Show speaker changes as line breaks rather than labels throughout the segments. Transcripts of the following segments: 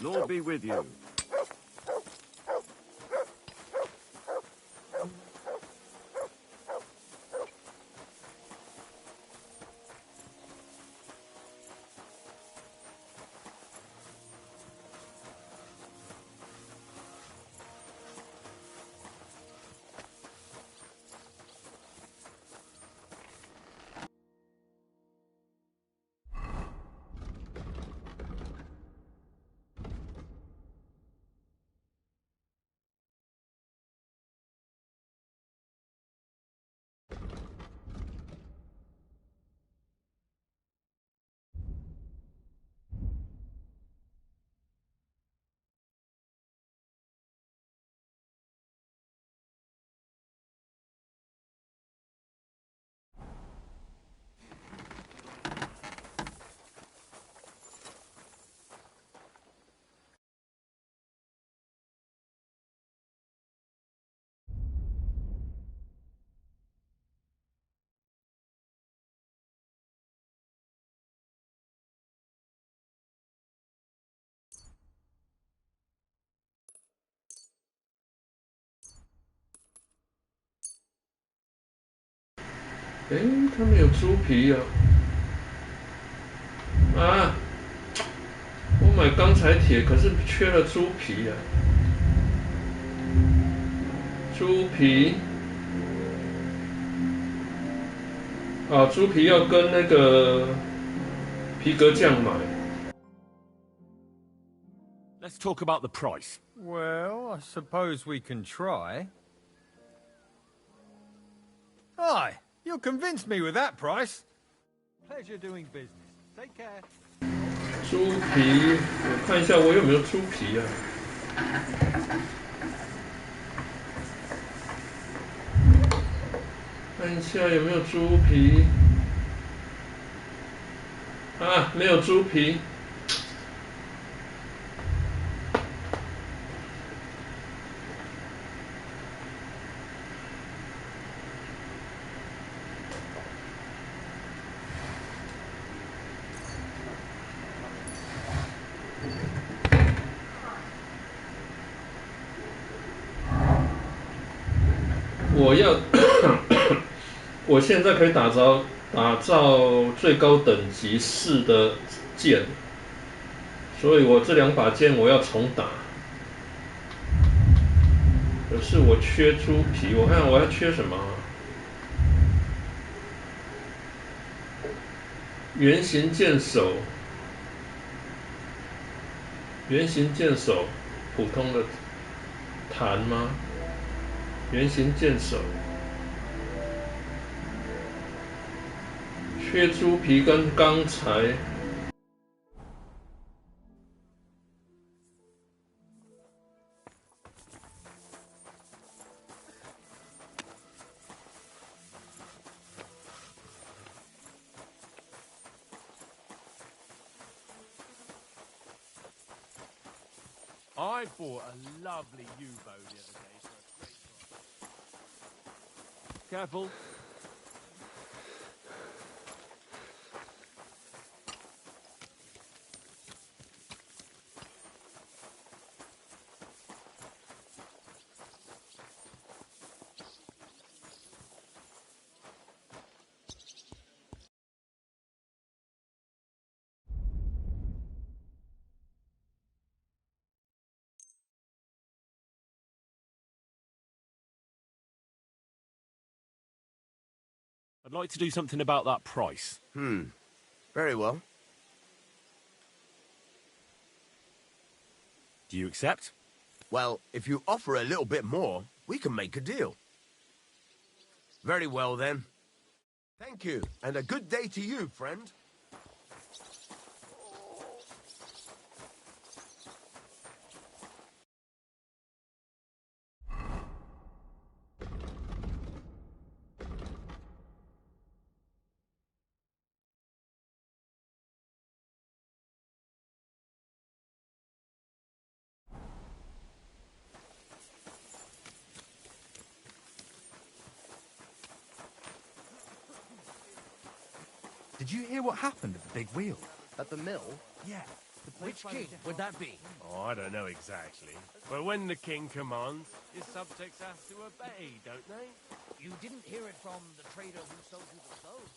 Lord be with you.
哎，他们有猪皮啊！啊，我买钢材铁，可是缺了猪皮啊！猪皮，啊，猪皮要跟那个皮革匠买。
Let's talk about the price.
Well, I suppose we can try. Aye, you convinced me with that price. Pleasure doing business. Take care.
猪皮，我看一下我有没有猪皮啊？看一下有没有猪皮。啊，没有猪皮。我要，我现在可以打造最高等级4的剑，所以我这2把剑我要重打。可是我缺猪皮，我看我要缺什么？圆形剑手，圆形剑手，普通的弹吗？圆形剑手，缺猪皮跟钢材。
I bought a lovely U-boat the other day for a great price. Careful. I'd like to do something about that price.
Very well.
Do you accept?
Well, if you offer a little bit more, we can make a deal. Very well, then. Thank you, and a good day to you, friend.
Did you hear what happened at the big wheel?
At the mill?
Yeah. Which king would that be?
Oh, I don't know exactly. But when the king commands, his subjects have to obey, don't they?
You didn't hear it from the trader who sold you the clothes.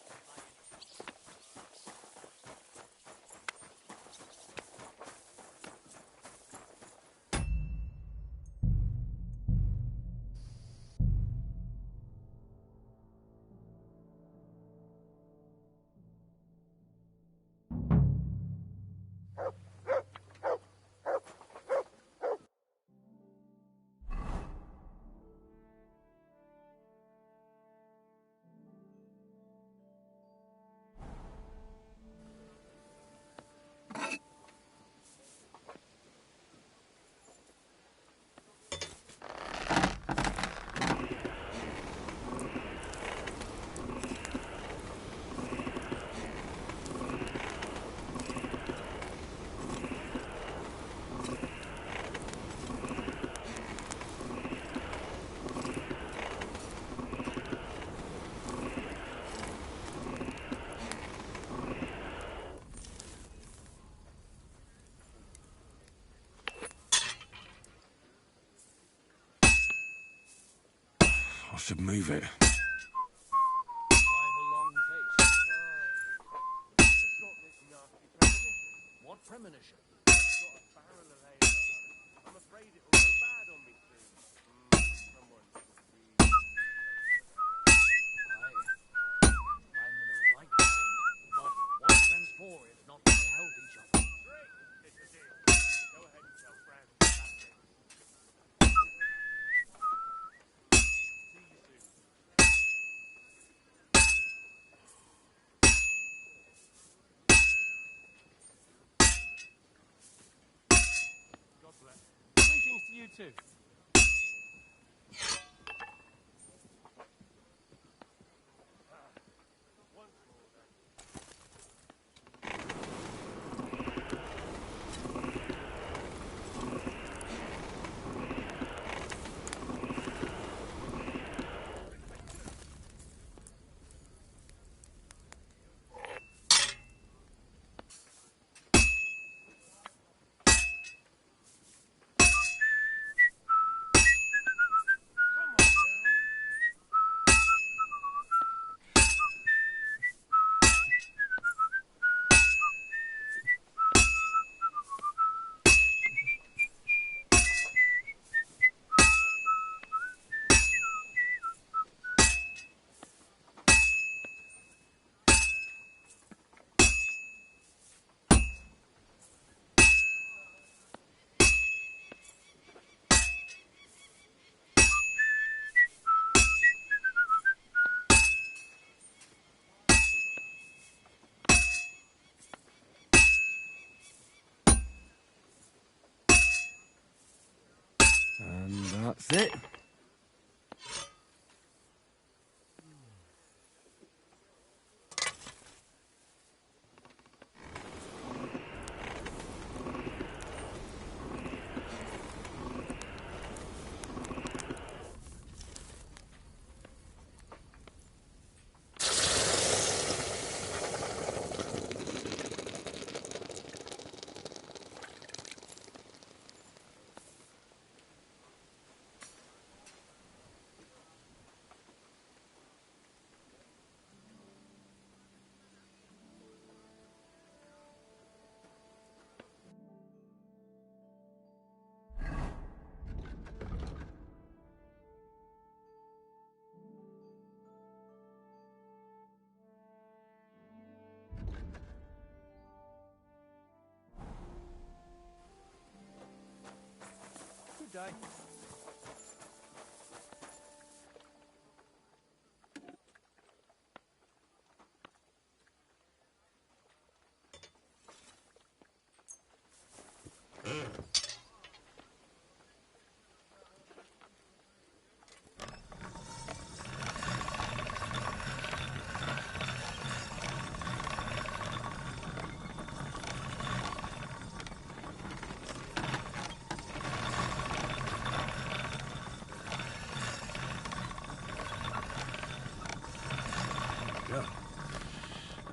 I should move it.
Quite a long face.
Just got this nasty premonition.
What premonition?
Got a barrel of ale. I'm afraid it will go bad on me soon. Someone should be...
I'm in a right mind. But what friends for if not to help each other?
Great! It's a deal. Go ahead and tell Fran. That's it. See you soon. God bless. Greetings to you too. Once more then. Come on now.
And that's it. Good day.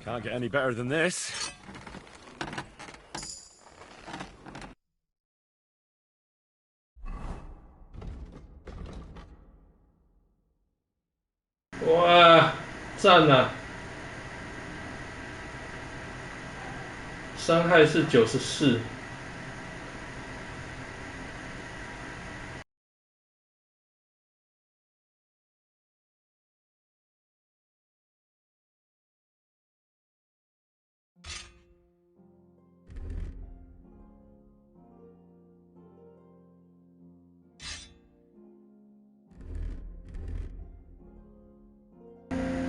Can't get any better than this.
按啦。伤害是94。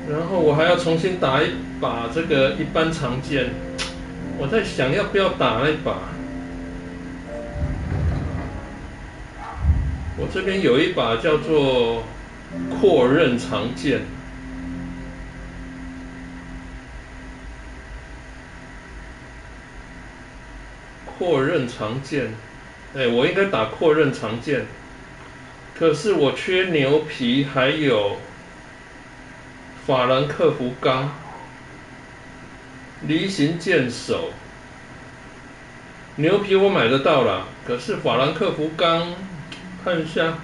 然后我还要重新打一把这个一般常见，我在想要不要打那一把。我这边有一把叫做扩刃长剑，扩刃长剑，我应该打扩刃长剑，可是我缺牛皮，还有法兰克福钢、离形剑手。牛皮我买得到啦，可是法兰克福钢，看一下。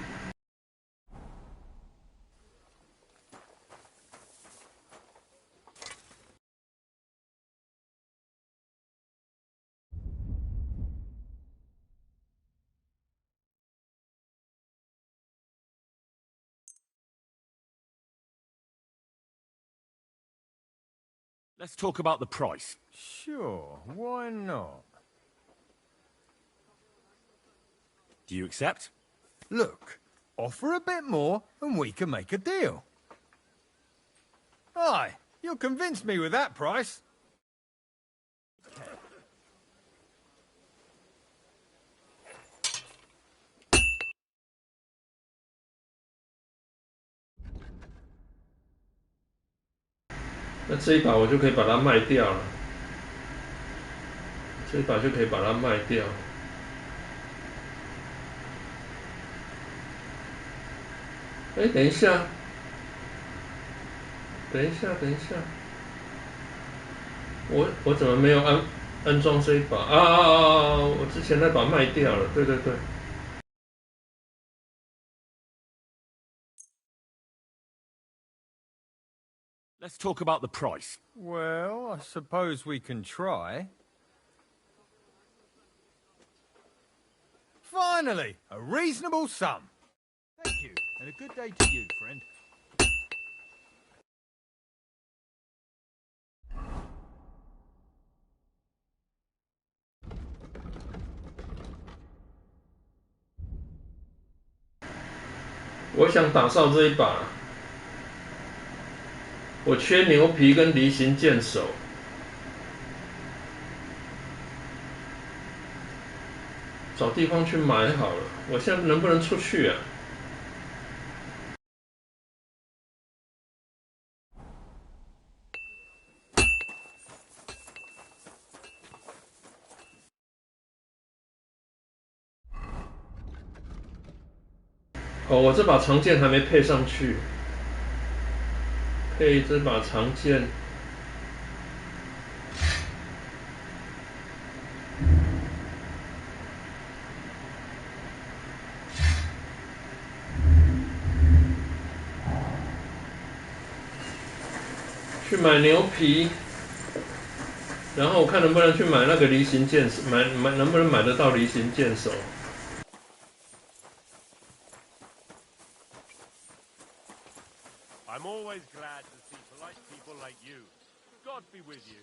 Let's talk about the price.
Sure, why not?
Do you accept?
Look, offer a bit more and we can make a deal. Aye, you'll convince me with that price.
那这一把我就可以把它卖掉了，这一把就可以把它卖掉。等一下，等一下，我怎么没有安装这一把啊？我之前那把卖掉了，对。
Let's talk about the price.
Well, I suppose we can try. Finally, a reasonable sum. Thank you, and a good day to you, friend.
我想打造这一把，我缺牛皮跟离形剑手。找地方去买好了，我现在能不能出去啊？我这把长剑还没配上去，配这把长剑。去买牛皮，然后我看能不能去买那个离形剑手，能不能买得到离形剑手？
I'm always glad to see polite people like you. God be with you.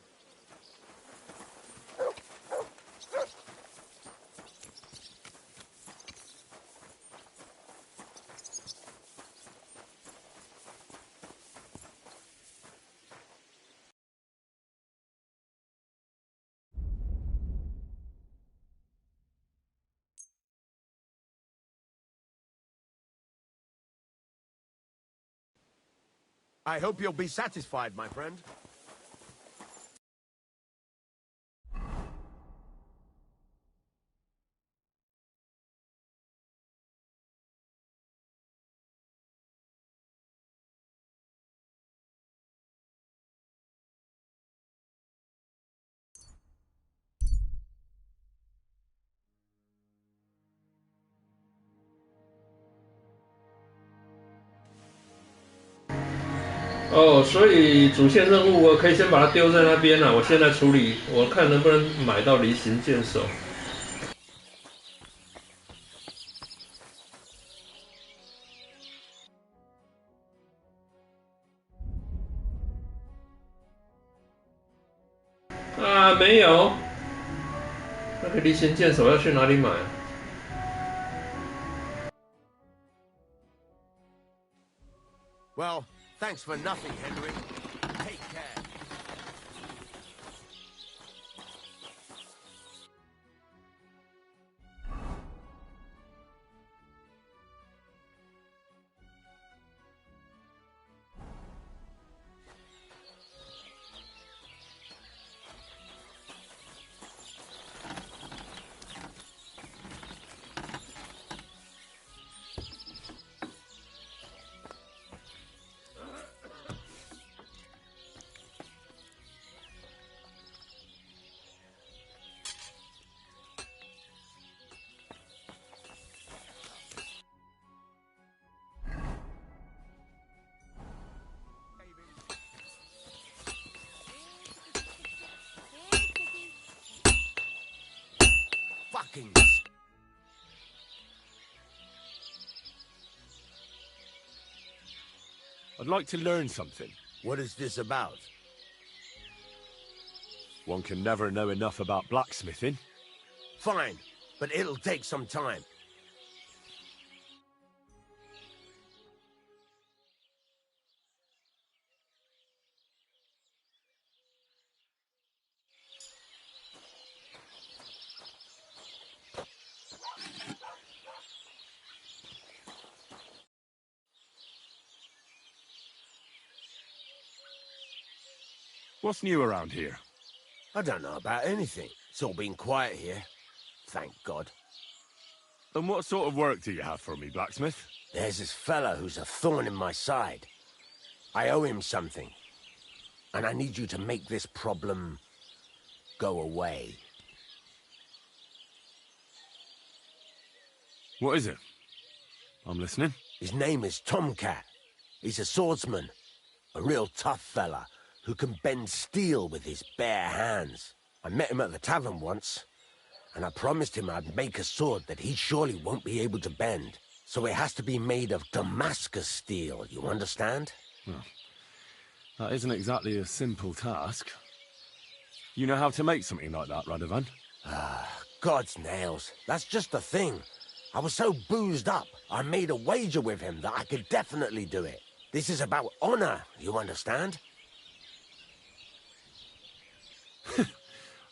I hope you'll be satisfied, my friend.
哦，所以主线任务我可以先把它丢在那边了，我现在处理，我看能不能买到离形剑手。啊，没有，那个离形剑手要去哪里买？
Well, thanks for nothing, Henry. Take care. Fucking.
I'd like to learn something.
What is this about?
One can never know enough about blacksmithing.
Fine, but it'll take some time.
What's new around here?
I don't know about anything. It's all been quiet here. Thank God.
And what sort of work do you have for me, blacksmith?
There's this fella who's a thorn in my side. I owe him something. And I need you to make this problem go away.
What is it? I'm listening.
His name is Tomcat. He's a swordsman. A real tough fella who can bend steel with his bare hands. I met him at the tavern once, and I promised him I'd make a sword that he surely won't be able to bend. So it has to be made of Damascus steel, you understand?
Well, that isn't exactly a simple task. You know how to make something like that, Radovan?
God's nails. That's just the thing. I was so boozed up, I made a wager with him that I could definitely do it. This is about honor, you understand?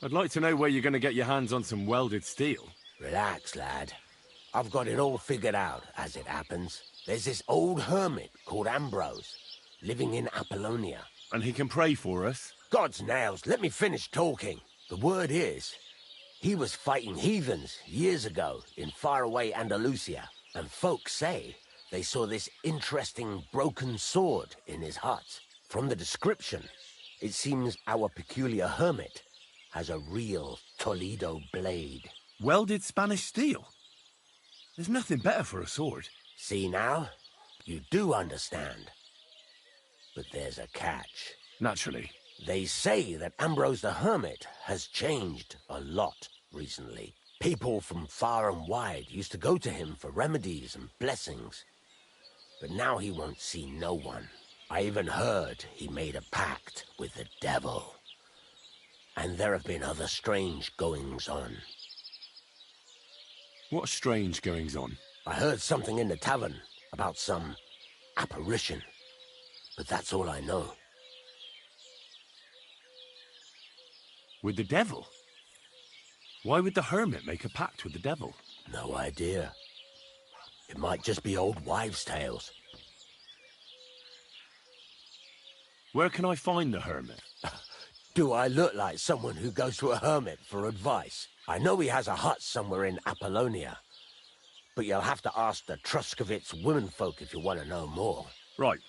I'd like to know where you're going to get your hands on some welded steel.
Relax, lad. I've got it all figured out, as it happens. There's this old hermit called Ambrose, living in Apollonia.
And he can pray for us?
God's nails, let me finish talking. The word is, he was fighting heathens years ago in faraway Andalusia, and folks say they saw this interesting broken sword in his hut. From the description, it seems our peculiar hermit has a real Toledo blade.
Welded Spanish steel? There's nothing better for a sword.
See now? You do understand. But there's a catch.
Naturally.
They say that Ambrose the Hermit has changed a lot recently. People from far and wide used to go to him for remedies and blessings. But now he won't see no one. I even heard he made a pact with the devil. And there have been other strange goings-on.
What strange goings-on?
I heard something in the tavern about some apparition. But that's all I know.
With the devil? Why would the hermit make a pact with the devil?
No idea. It might just be old wives' tales.
Where can I find the hermit?
Do I look like someone who goes to a hermit for advice? I know he has a hut somewhere in Apollonia. But you'll have to ask the Truscovitz womenfolk if you want to know more.
Right.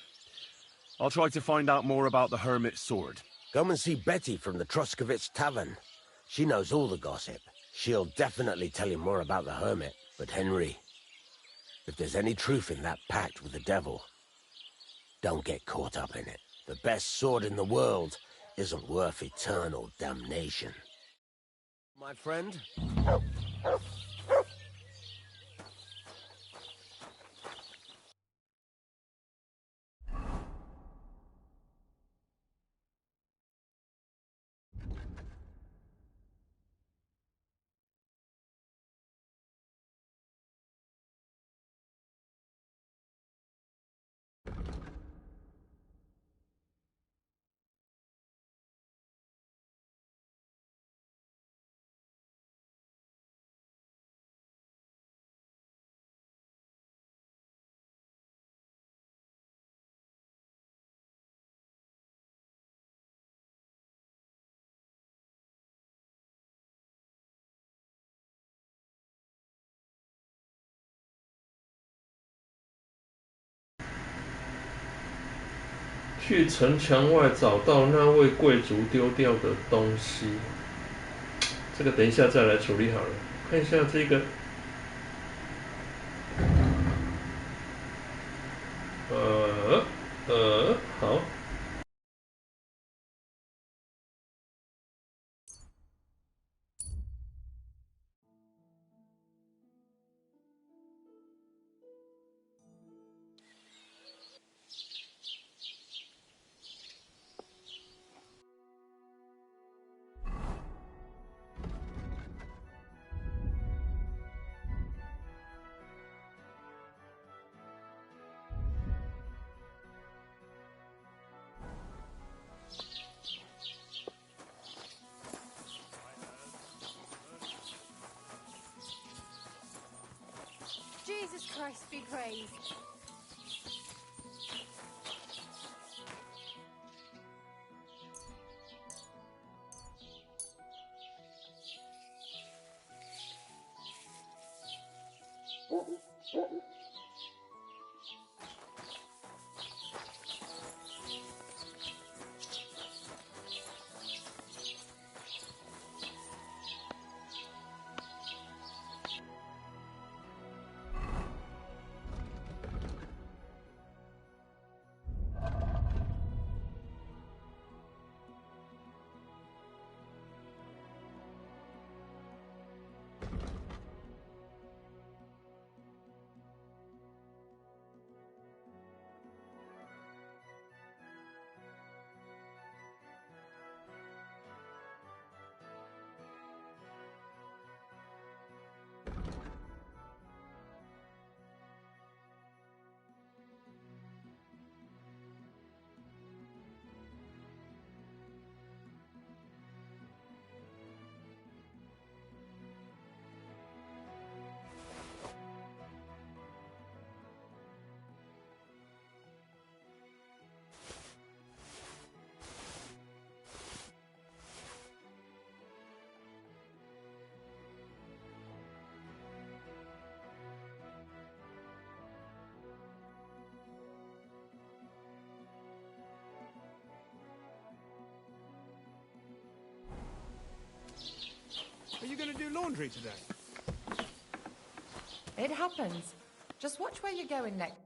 I'll try to find out more about the hermit's sword.
Come and see Betty from the Truscovitz Tavern. She knows all the gossip. She'll definitely tell you more about the hermit. But Henry, if there's any truth in that pact with the devil, don't get caught up in it. The best sword in the world isn't worth eternal damnation. My friend?
去城墙外找到那位贵族丢掉的东西，这个等一下再来处理好了。看一下这个，好。
Jesus Christ be praised.
Are you going to do laundry today?
It happens. Just watch where you're going next.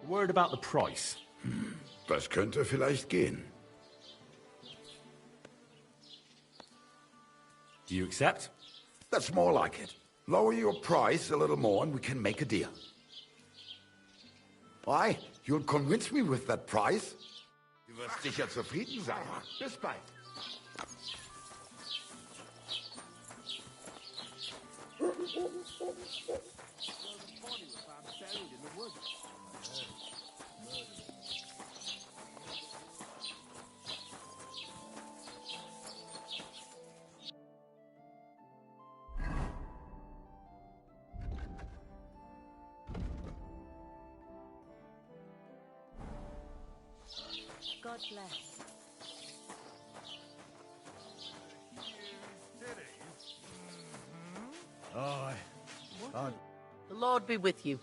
A word about the price.
Das könnte vielleicht gehen.
Do you accept?
That's more like it. Lower your price a little more and we can make a deal. Why? You'll convince me with that price? Du wirst sicher zufrieden sein. Bis bald.
God bless.
The Lord be with you.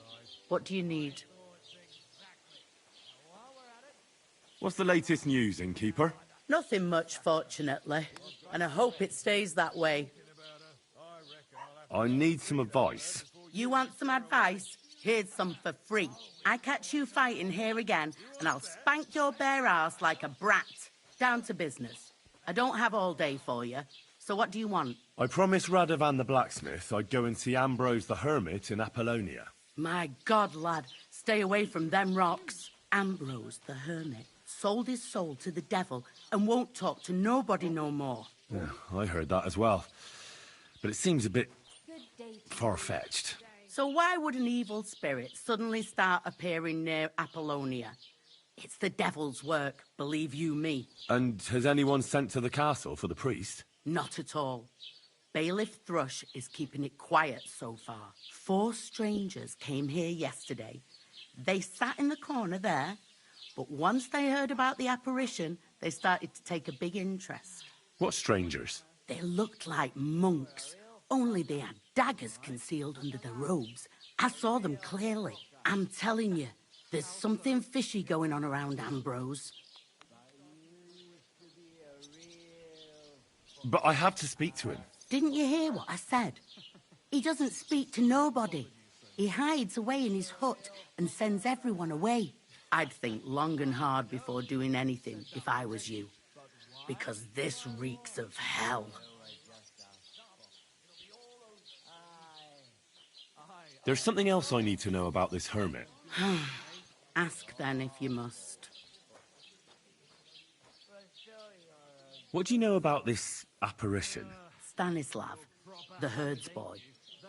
What do you need?
What's the latest news, innkeeper?
Nothing much, fortunately. And I hope it stays that way.
I need some advice.
You want some advice? Here's some for free. I catch you fighting here again, and I'll spank your bare ass like a brat. Down to business. I don't have all day for you. So what do you want?
I promised Radovan the blacksmith I'd go and see Ambrose the hermit in Apollonia.
My God, lad, stay away from them rocks. Ambrose the hermit sold his soul to the devil and won't talk to nobody no more.
Yeah, I heard that as well. But it seems a bit far-fetched.
So why would an evil spirit suddenly start appearing near Apollonia? It's the devil's work, believe you me.
And has anyone sent to the castle for the priest?
Not at all. Bailiff Thrush is keeping it quiet so far. 4 strangers came here yesterday. They sat in the corner there, but once they heard about the apparition, they started to take a big interest.
What strangers?
They looked like monks, only they had daggers concealed under their robes. I saw them clearly. I'm telling you, there's something fishy going on around Ambrose.
But I have to speak to him.
Didn't you hear what I said? He doesn't speak to nobody. He hides away in his hut and sends everyone away. I'd think long and hard before doing anything if I was you. Because this reeks of hell.
There's something else I need to know about this hermit.
Ask then if you must.
What do you know about this apparition?
Stanislav, the herds boy.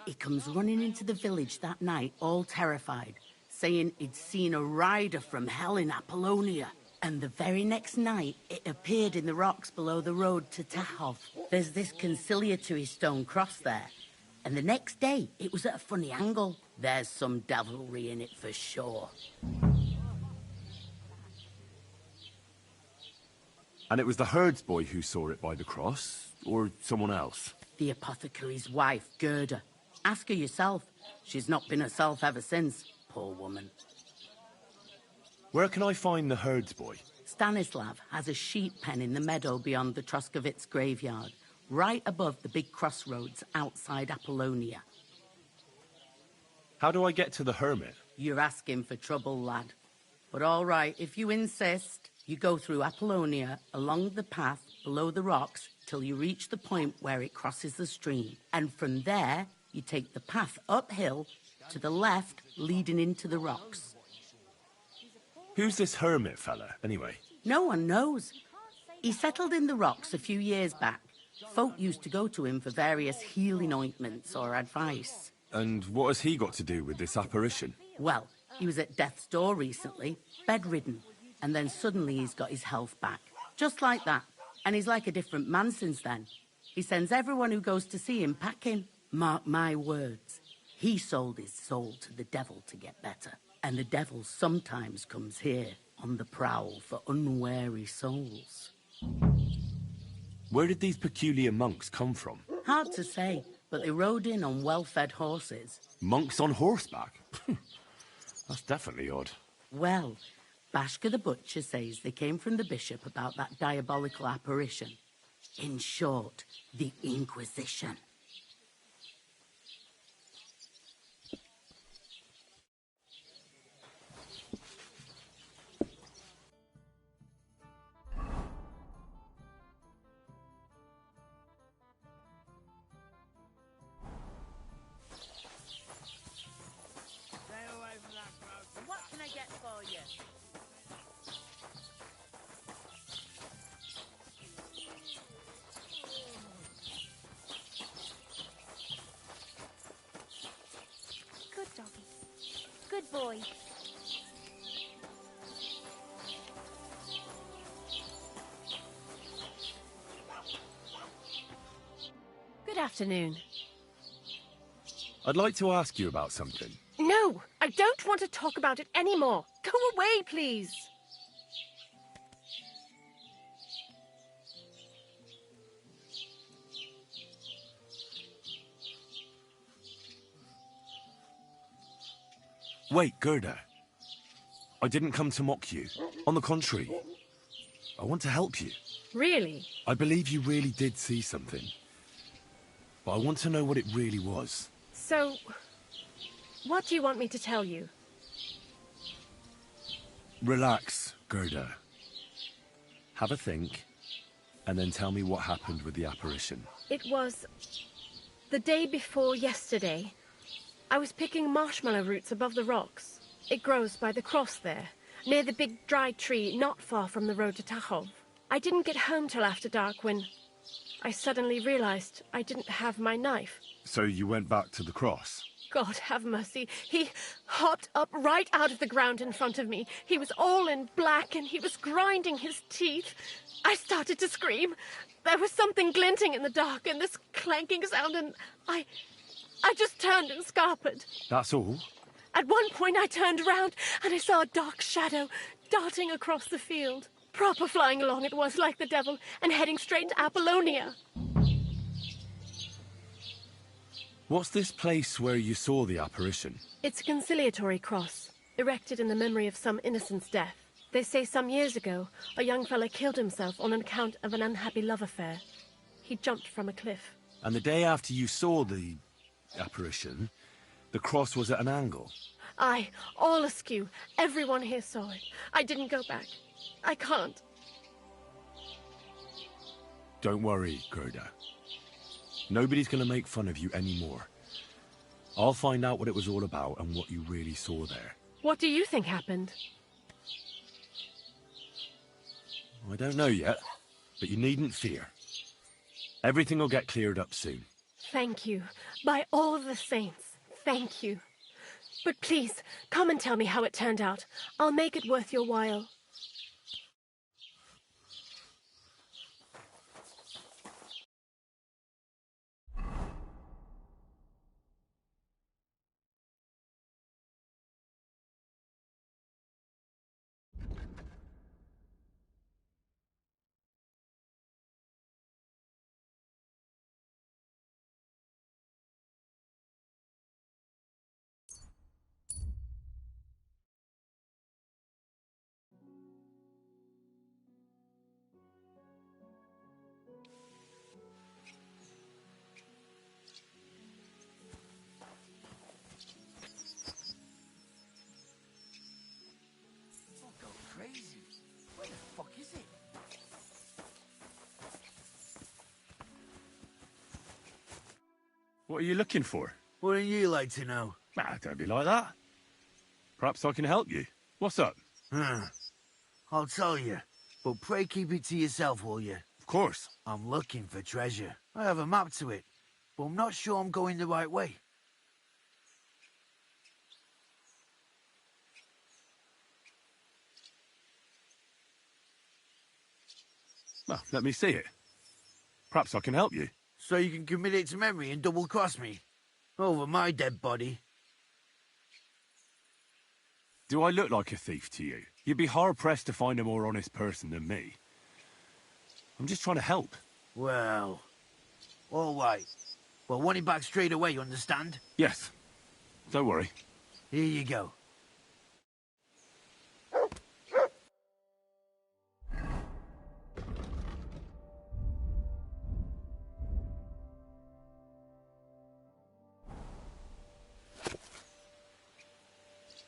He comes running into the village that night, all terrified, saying he'd seen a rider from hell in Apollonia. And the very next night, it appeared in the rocks below the road to Tahov. There's this conciliatory stone cross there. And the next day, it was at a funny angle. There's some devilry in it for sure.
And it was the herds boy who saw it by the cross, or someone else?
The apothecary's wife, Gerda. Ask her yourself. She's not been herself ever since, poor woman.
Where can I find the herds boy?
Stanislav has a sheep pen in the meadow beyond the Troskovitz graveyard, right above the big crossroads outside Apollonia.
How do I get to the hermit?
You're asking for trouble, lad. But all right, if you insist, you go through Apollonia along the path below the rocks till you reach the point where it crosses the stream. And from there, you take the path uphill to the left, leading into the rocks.
Who's this hermit fella, anyway?
No one knows. He settled in the rocks a few years back. Folk used to go to him for various healing ointments or advice.
And what has he got to do with this apparition?
Well, he was at death's door recently, bedridden, and then suddenly he's got his health back. Just like that. And he's like a different man since then. He sends everyone who goes to see him packing. Mark my words. He sold his soul to the devil to get better. And the devil sometimes comes here on the prowl for unwary souls.
Where did these peculiar monks come from?
Hard to say, but they rode in on well-fed horses.
Monks on horseback? That's definitely odd.
Well, Bashka the Butcher says they came from the bishop about that diabolical apparition. In short, the Inquisition.
Good afternoon.
I'd like to ask you about something.
No, I don't want to talk about it anymore. Go away, please.
Wait, Gerda. I didn't come to mock you. On the contrary, I want to help you.
Really?
I believe you really did see something. But I want to know what it really was.
So, what do you want me to tell you?
Relax, Gerda. Have a think, and then tell me what happened with the apparition.
It was the day before yesterday. I was picking marshmallow roots above the rocks. It grows by the cross there, near the big dry tree not far from the road to Tachov. I didn't get home till after dark when I suddenly realized I didn't have my knife.
So you went back to the cross?
God have mercy. He hopped up right out of the ground in front of me. He was all in black and he was grinding his teeth. I started to scream. There was something glinting in the dark and this clanking sound and I just turned and scarpered.
That's all?
At one point I turned around and I saw a dark shadow darting across the field. Proper flying along it was, like the devil, and heading straight to Apollonia.
What's this place where you saw the apparition?
It's a conciliatory cross, erected in the memory of some innocent's death. They say some years ago, a young fella killed himself on account of an unhappy love affair. He jumped from a cliff.
And the day after you saw the apparition, the cross was at an angle?
Aye, all askew. Everyone here saw it. I didn't go back. I can't.
Don't worry, Gerda. Nobody's gonna make fun of you anymore. I'll find out what it was all about and what you really saw there.
What do you think happened?
I don't know yet, but you needn't fear. Everything will get cleared up soon.
Thank you. By all the saints, thank you. But please, come and tell me how it turned out. I'll make it worth your while.
What are you looking for?
Wouldn't you like to know?
Ah, don't be like that. Perhaps I can help you. What's up?
I'll tell you, but pray keep it to yourself, will you?
Of course.
I'm looking for treasure. I have a map to it, but I'm not sure I'm going the right way.
Well, let me see it. Perhaps I can help you.
So you can commit it to memory and double-cross me? Over my dead body?
Do I look like a thief to you? You'd be hard-pressed to find a more honest person than me. I'm just trying to help.
Well, all right. Well, want it back straight away, you understand?
Yes. Don't worry.
Here you go.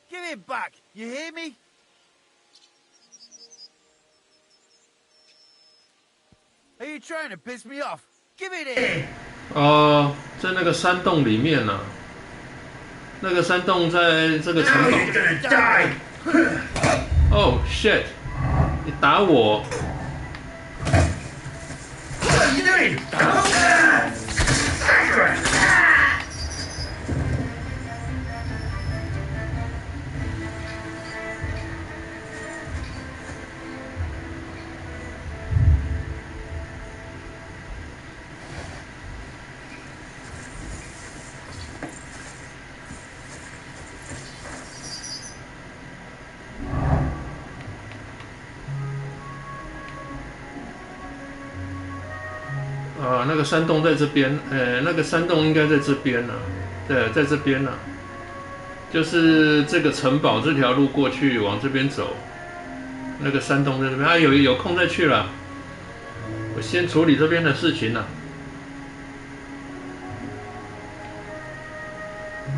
Give it back, you hear me? Are you trying to piss me off? Give it here!
在那个山洞里面呢、那个山洞在这个城堡。Oh shit！ 你打我！
What are you doing?
啊，那个山洞在这边，那个山洞应该在这边呢、对，在这边呢、就是这个城堡这条路过去，往这边走，那个山洞在这边。啊，有空再去了。我先处理这边的事情了，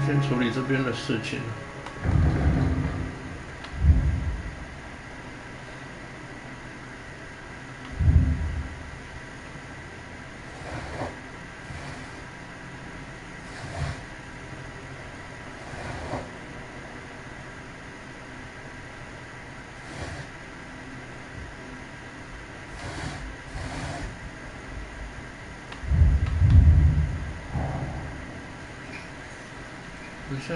先处理这边的事情。等一下。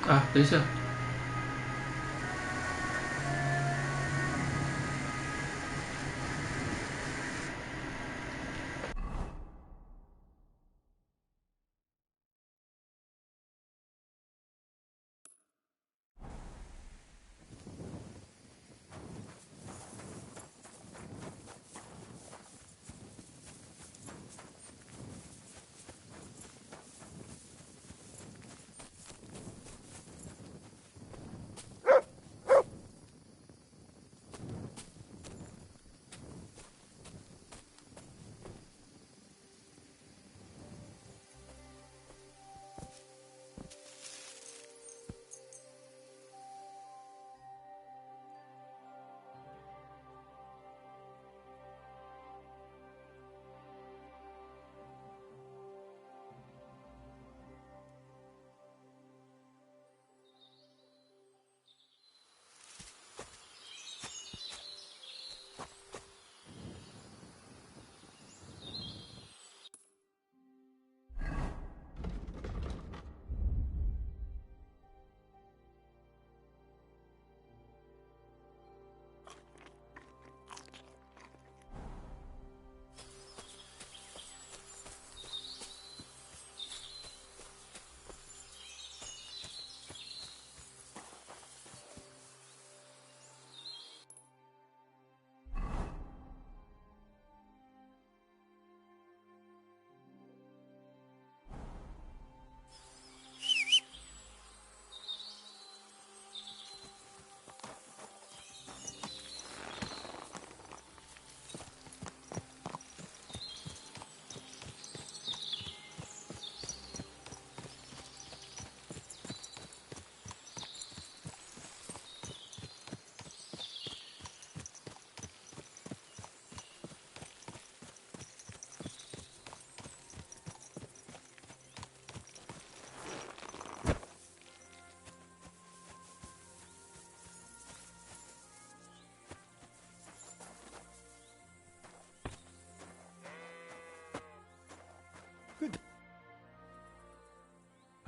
啊，等一下。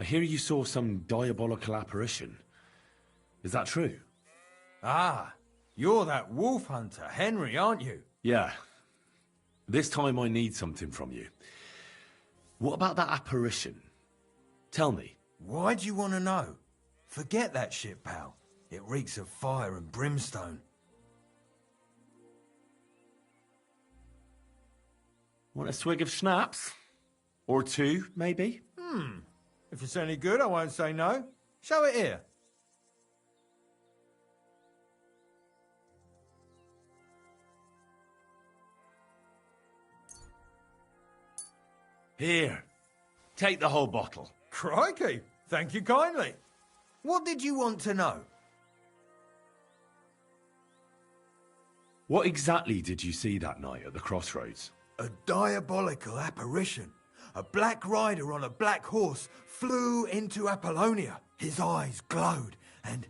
I hear you saw some diabolical apparition. Is that true?
Ah, you're that wolf hunter, Henry, aren't you?
Yeah. This time I need something from you. What about that apparition? Tell me.
Why do you want to know? Forget that shit, pal. It reeks of fire and brimstone.
Want a swig of schnapps? Or two, maybe?
If it's any good, I won't say no. Show it here.
Here. Take the whole bottle.
Crikey, thank you kindly. What did you want to know?
What exactly did you see that night at the crossroads?
A diabolical apparition. A black rider on a black horse flew into Apollonia. His eyes glowed, and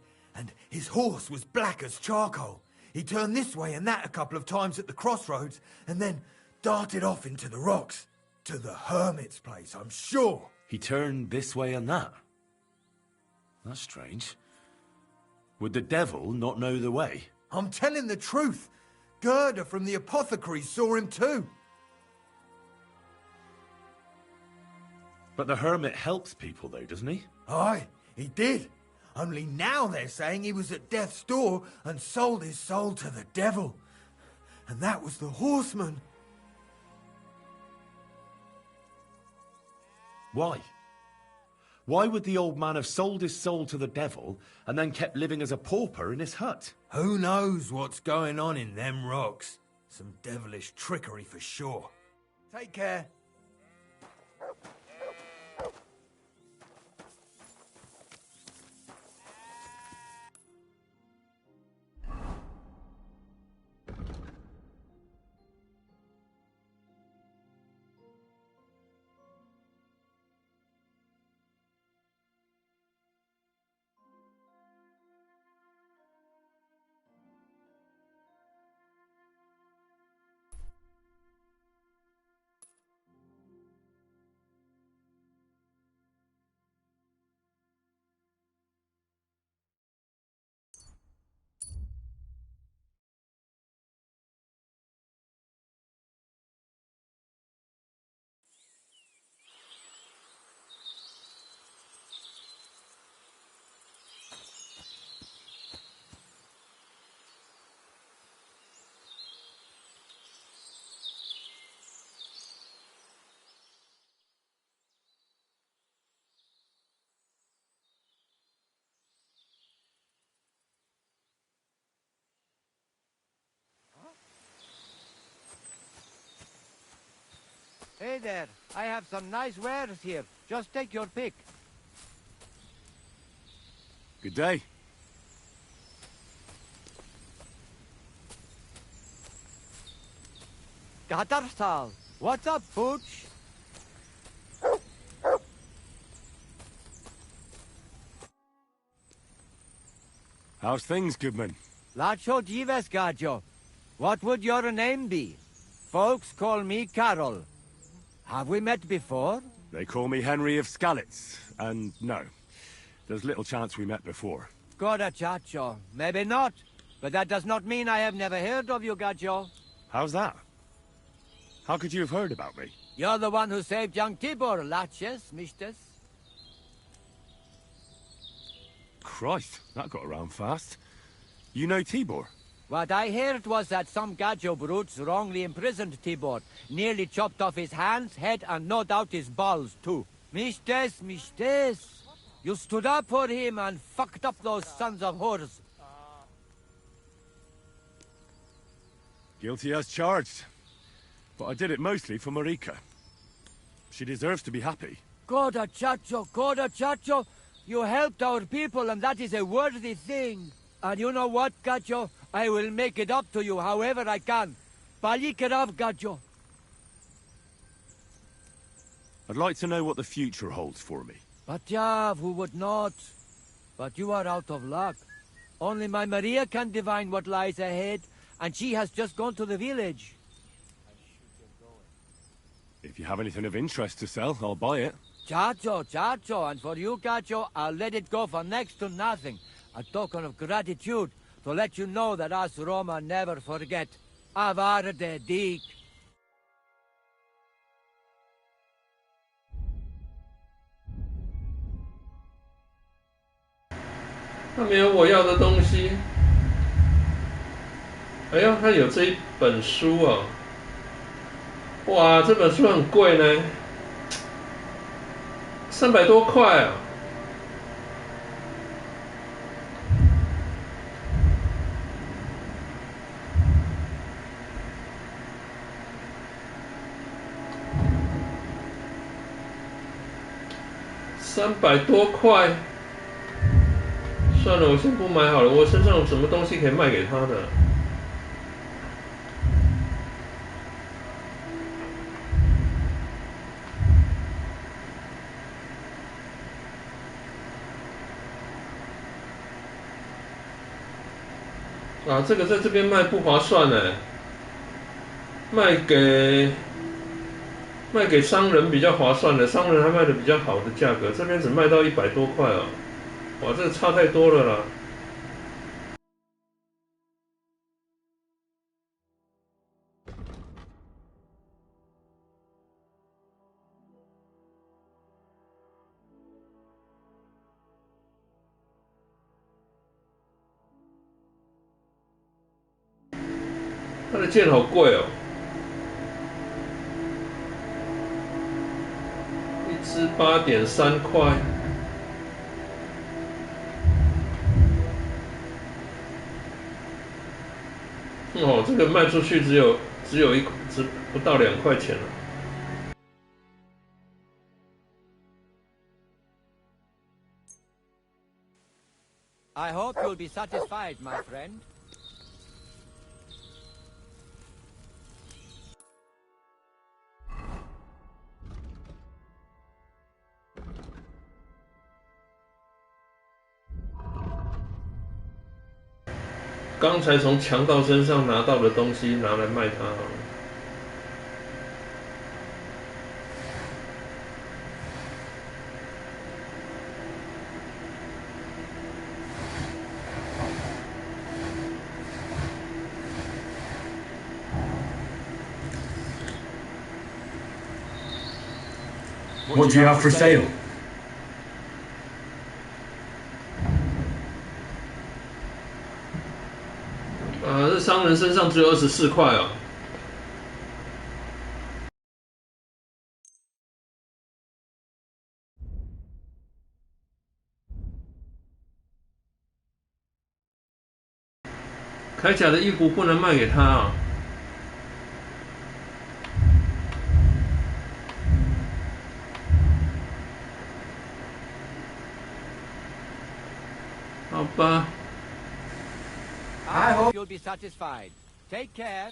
his horse was black as charcoal. He turned this way and that a couple of times at the crossroads, and then darted off into the rocks. To the hermit's place, I'm sure.
He turned this way and that? That's strange. Would the devil not know the way?
I'm telling the truth. Gerda from the apothecary saw him too.
But the hermit helps people though, doesn't he?
Aye, he did. Only now they're saying he was at death's door and sold his soul to the devil. And that was the horseman.
Why? Why would the old man have sold his soul to the devil and then kept living as a pauper in his hut?
Who knows what's going on in them rocks? Some devilish trickery for sure. Take care.
Hey there, I have some nice wares here. Just take your pick.
Good day.
Gatarsal, what's up, Pooch?
How's things, goodman?
Lacho Dives Gajo. What would your name be? Folks call me Carol. Have we met before?
They call me Henry of Skalitz, and no. There's little chance we met before.
Goda chacho. Maybe not. But that does not mean I have never heard of you, Gajo.
How's that? How could you have heard about me?
You're the one who saved young Tibor, Laches, Mistes.
Christ, that got around fast. You know Tibor?
What I heard was that some Gajo brutes wrongly imprisoned Tibor, nearly chopped off his hands, head, and no doubt his balls, too. Mistes, Mistes. You stood up for him and fucked up those sons of whores.
Guilty as charged. But I did it mostly for Marika. She deserves to be happy.
Goda chacho. You helped our people, and that is a worthy thing. And you know what, Gajo? I will make it up to you however I can. Balikerav, Gajo.
I'd like to know what the future holds for me.
Batyav, who would not? But you are out of luck. Only my Maria can divine what lies ahead, and she has just gone to the village.
If you have anything of interest to sell, I'll buy it.
Chacho, and for you, Gajo, I'll let it go for next to nothing. A token of gratitude, to let you know that us Roma never forget. Avar de dik.
他没有我要的东西。哎呦，他有这一本书哦。哇，这本书很贵呢，300多块啊。300多块，算了，我先不买好了。我身上有什么东西可以卖给他的？啊，这个在这边卖不划算呢，卖给商人比较划算的，商人还卖的比较好的价格，这边只卖到100多块哦，哇，这个差太多了啦。它的剑好贵哦，一支8.3块。哦，这个卖出去只不到2块钱了。
I hope you'll be satisfied, my friend.
刚才从强盗身上拿到的东西拿来卖它好了。
What do you have for sale?
这商人身上只有24块哦。铠甲的衣服不能卖给他啊。好吧。
I hope you'll be satisfied. Take care.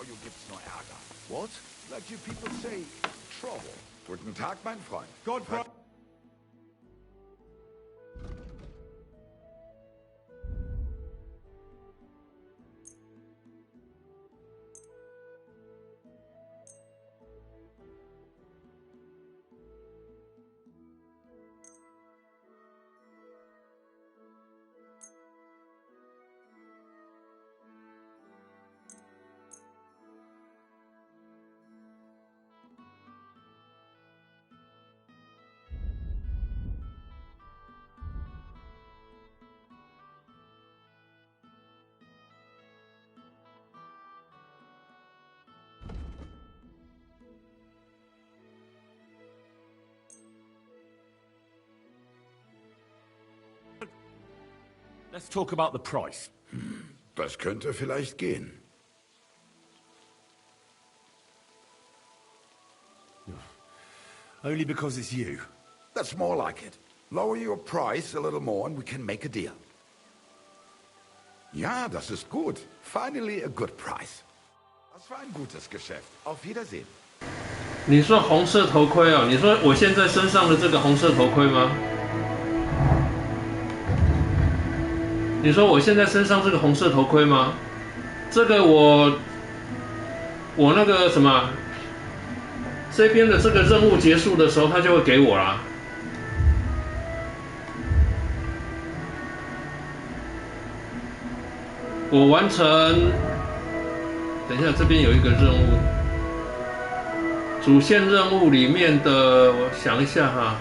You gibt's nur Ärger. What? Like you people say, trouble. Guten Tag, mein Freund.
Godfrey.
Let's talk about the price.
Das könnte vielleicht gehen.
Only because it's you.
That's more like it. Lower your price a little more and we can make a deal. Ja, das ist gut. Finally a good price. Das war ein gutes Geschäft. Auf Wiedersehen.
你说红色头盔哦？你说我现在身上的这个红色头盔吗？你说我现在身上这个红色头盔吗？这个我那个什么，这边的这个任务结束的时候，他就会给我啦。我完成，等一下这边有一个任务。主线任务里面的，我想一下哈。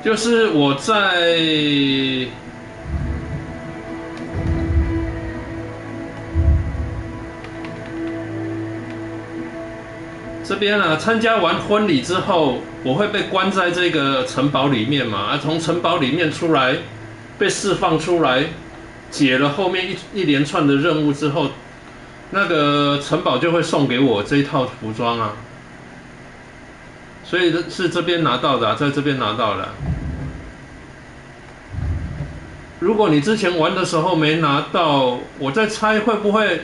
就是我在这边啊，参加完婚礼之后，我会被关在这个城堡里面嘛，从城堡里面出来，被释放出来，解了后面一连串的任务之后，那个城堡就会送给我这一套服装啊。所以是这边拿到的啊，在这边拿到的。如果你之前玩的时候没拿到，我在猜会不会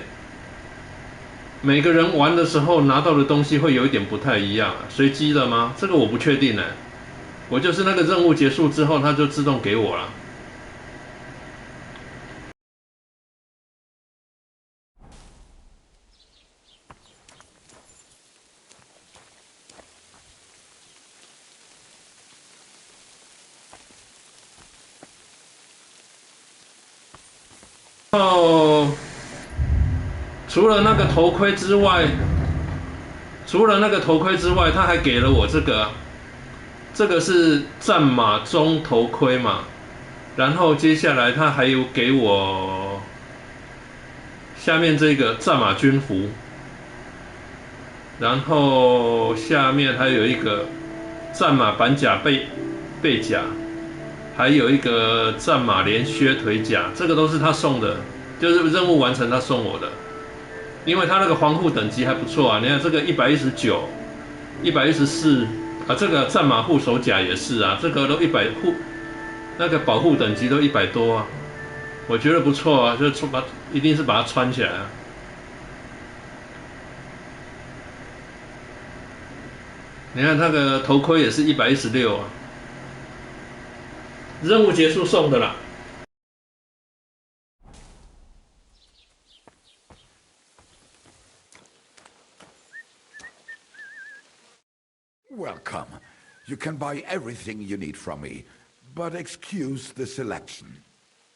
每个人玩的时候拿到的东西会有一点不太一样啊？随机的吗？这个我不确定呢。我就是那个任务结束之后，它就自动给我了。哦，除了那个头盔之外，他还给了我这个，这个是战马中头盔嘛。然后接下来他还有给我下面这个战马军服，然后下面还有一个战马板甲背甲。还有一个战马连靴腿甲，这个都是他送的，就是任务完成他送我的。因为他那个防护等级还不错啊，你看这个119、114啊，这个战马护手甲也是啊，这个都100护，那个保护等级都100多啊，我觉得不错啊，就一定是把它穿起来啊。你看那个头盔也是116啊。任务结束送的啦。
Welcome. You can buy everything you need from me, but excuse the selection.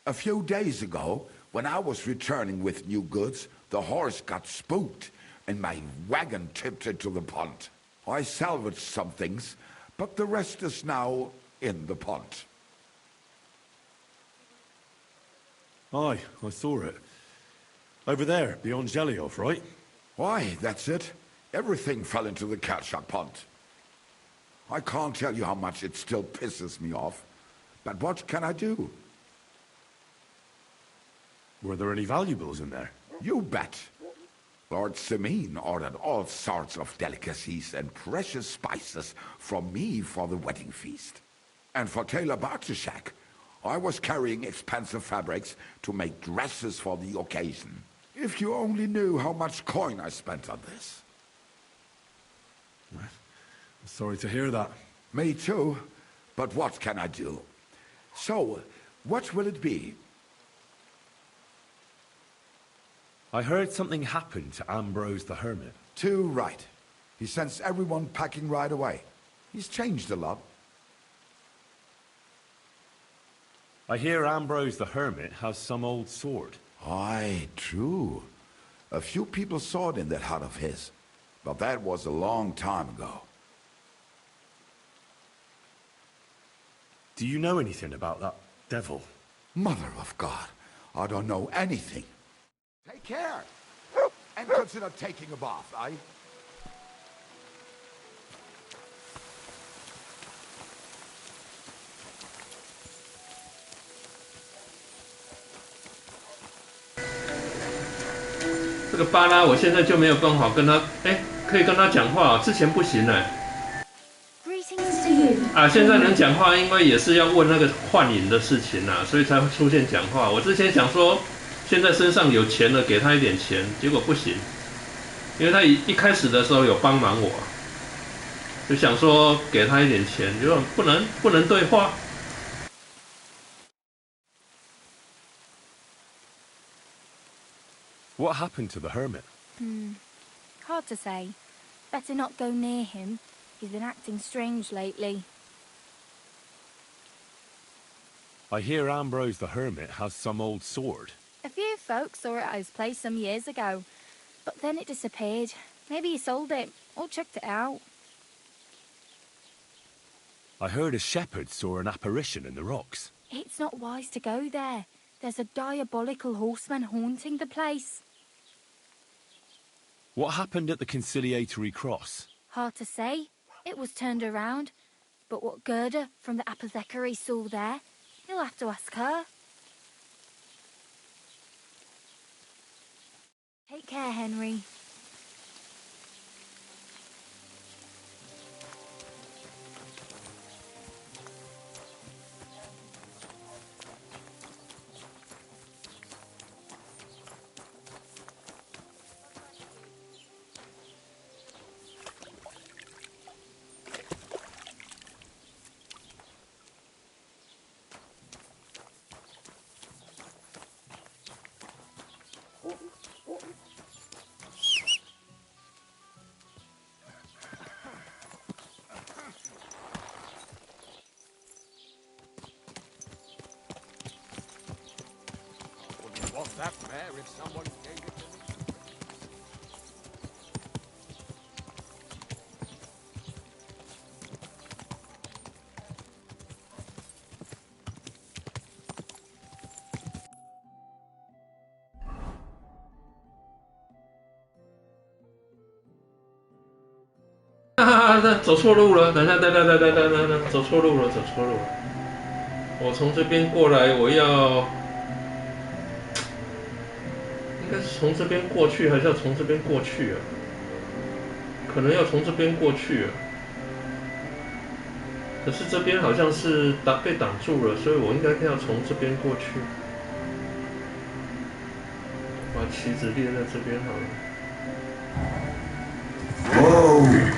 A few days ago, when I was returning with new goods, the horse got spooked and my wagon tipped into the pond. I salvaged some things, but the rest is now in the pond.
Aye, I saw it. Over there, beyond Zeliov, right?
Why, that's it. Everything fell into the Kalshak pond. I can't tell you how much it still pisses me off, but what can I do?
Were there any valuables in there?
You bet. Lord Simeon ordered all sorts of delicacies and precious spices from me for the wedding feast. And for Taylor Bartushak, I was carrying expensive fabrics to make dresses for the occasion. If you only knew how much coin I spent on this.
I'm sorry to hear that.
Me too, but what can I do? So, what will it be?
I heard something happened to Ambrose the Hermit.
Too right. He sends everyone packing right away. He's changed a lot.
I hear Ambrose the Hermit has some old sword.
Aye, true. A few people saw it in that hut of his, but that was a long time ago.
Do you know anything about that devil?
Mother of God, I don't know anything. Take care, and consider taking a bath, eh?
这个巴拉，我现在就没有办法跟他，可以跟他讲话，之前不行哎。啊，现在能讲话，因为也是要问那个幻影的事情啊，所以才会出现讲话。我之前想说，现在身上有钱了，给他一点钱，结果不行，因为他一开始的时候有帮忙我，就想说给他一点钱，结果不能对话。
What happened to the hermit?
Hard to say. Better not go near him. He's been acting strange lately.
I hear Ambrose the Hermit has some old sword.
A few folks saw it at his place some years ago, but then it disappeared. Maybe he sold it, or chucked it out.
I heard a shepherd saw an apparition in the rocks.
It's not wise to go there. There's a diabolical horseman haunting the place.
What happened at the conciliatory cross?
Hard to say. It was turned around. But what Gerda from the apothecary saw there, you'll have to ask her. Take care, Henry.
What's that there if someone gave it to me?
走错路了！等，走错路了，走错路了。我从这边过来，我要应该是从这边过去，还是要从这边过去啊？可能要从这边过去啊。可是这边好像是被挡住了，所以我应该要从这边过去。把旗子列在这边好了。
Whoa!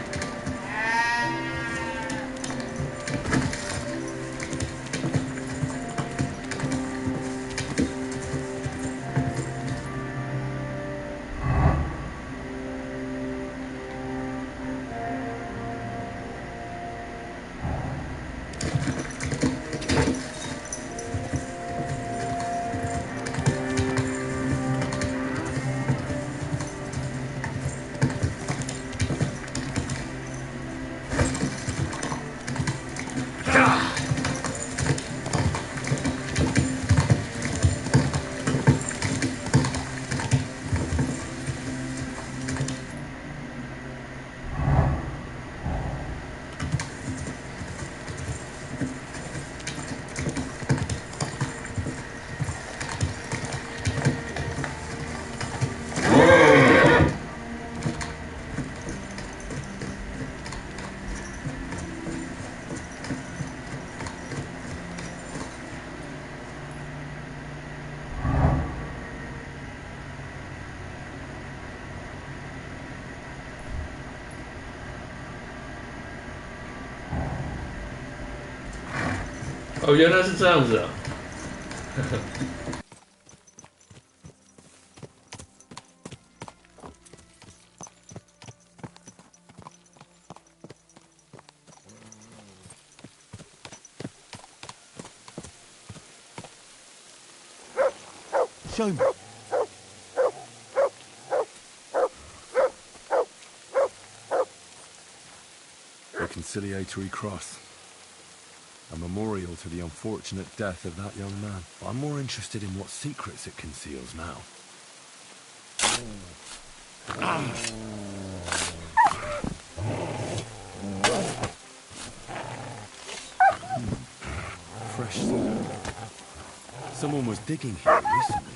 哦，原来是这样子啊！Show
me. The conciliatory cross. A memorial to the unfortunate death of that young man. But I'm more interested in what secrets it conceals now. Fresh soil. Someone was digging here recently.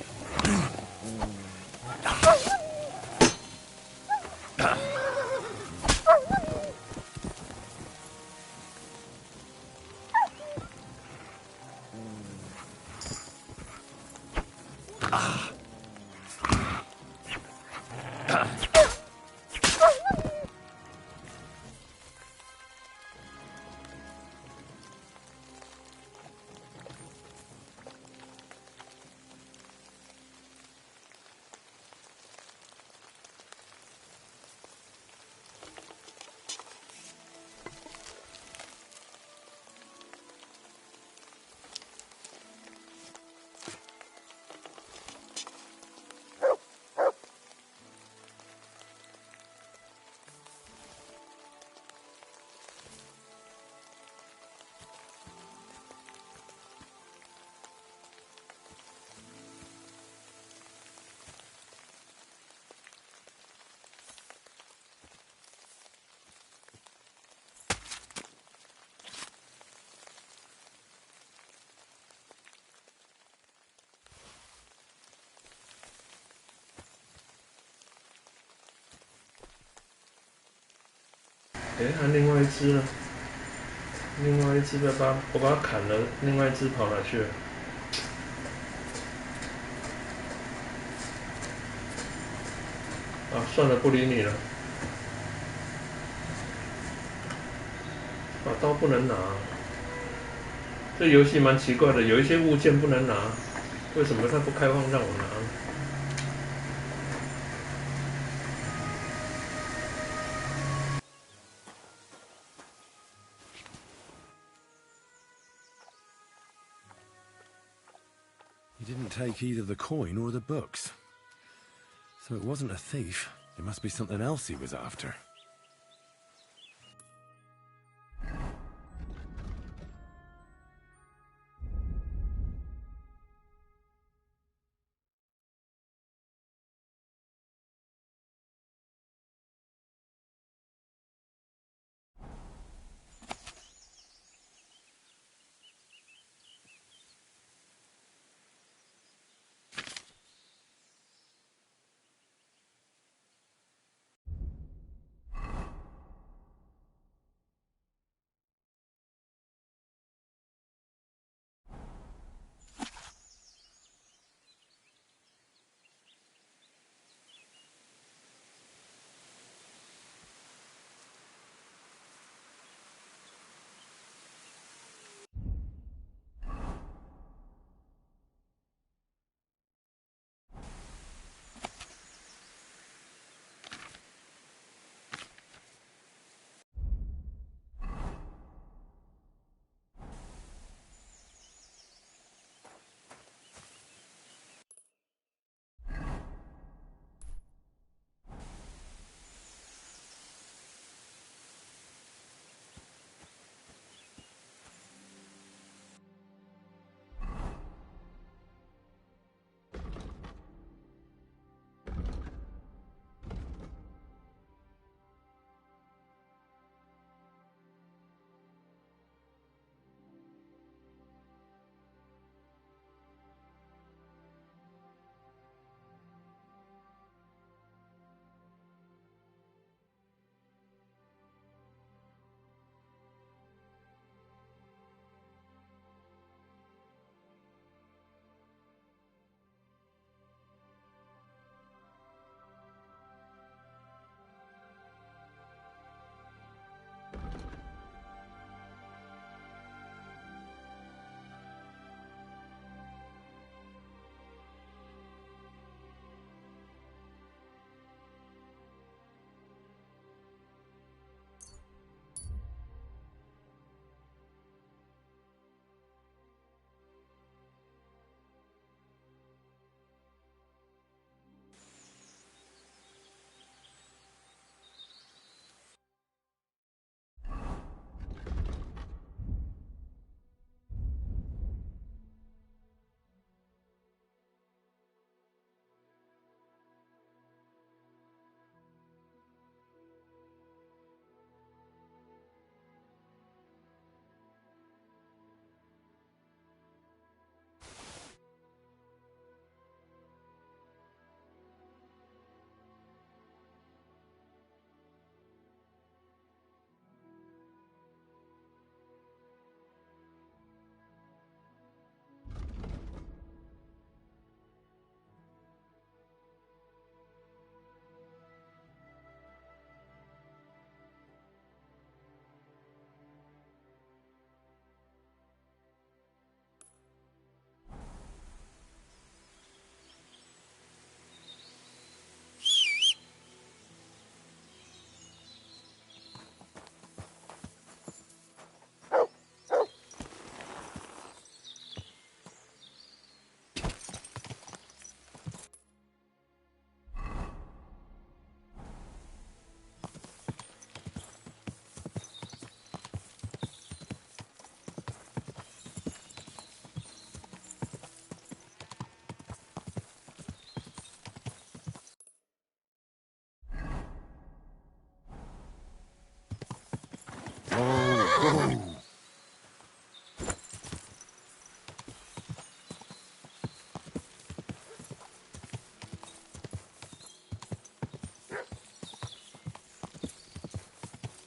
哎，那另外一只呢？另外一只我把它砍了，另外一只跑哪去了？啊，算了，不理你了。把刀不能拿。这游戏蛮奇怪的，有一些物件不能拿，为什么它不开放让我拿？He
didn't take either the coin or the books. So it wasn't a thief. It must be something else he was after.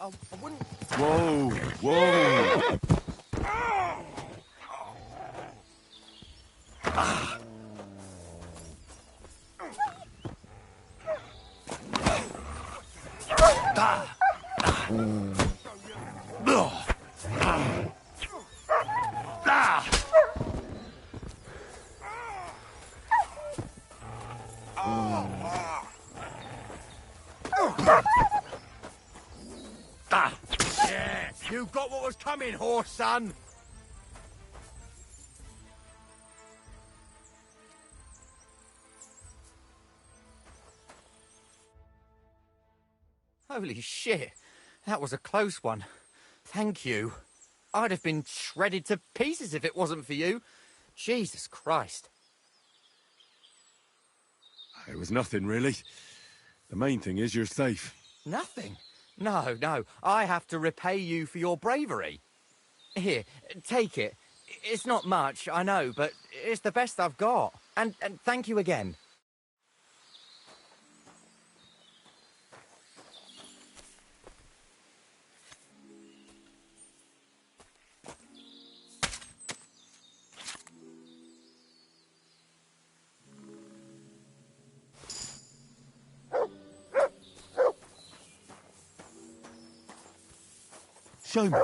I wouldn't...
Whoa, whoa!
Yeah, you got what was coming, horse son.
Holy shit. That was a close one. Thank you. I'd have been shredded to pieces if it wasn't for you. Jesus Christ.
It was nothing, really. The main thing is you're safe.
Nothing? No, no. I have to repay you for your bravery. Here, take it. It's not much, I know, but it's the best I've got. And thank you again.
Show me.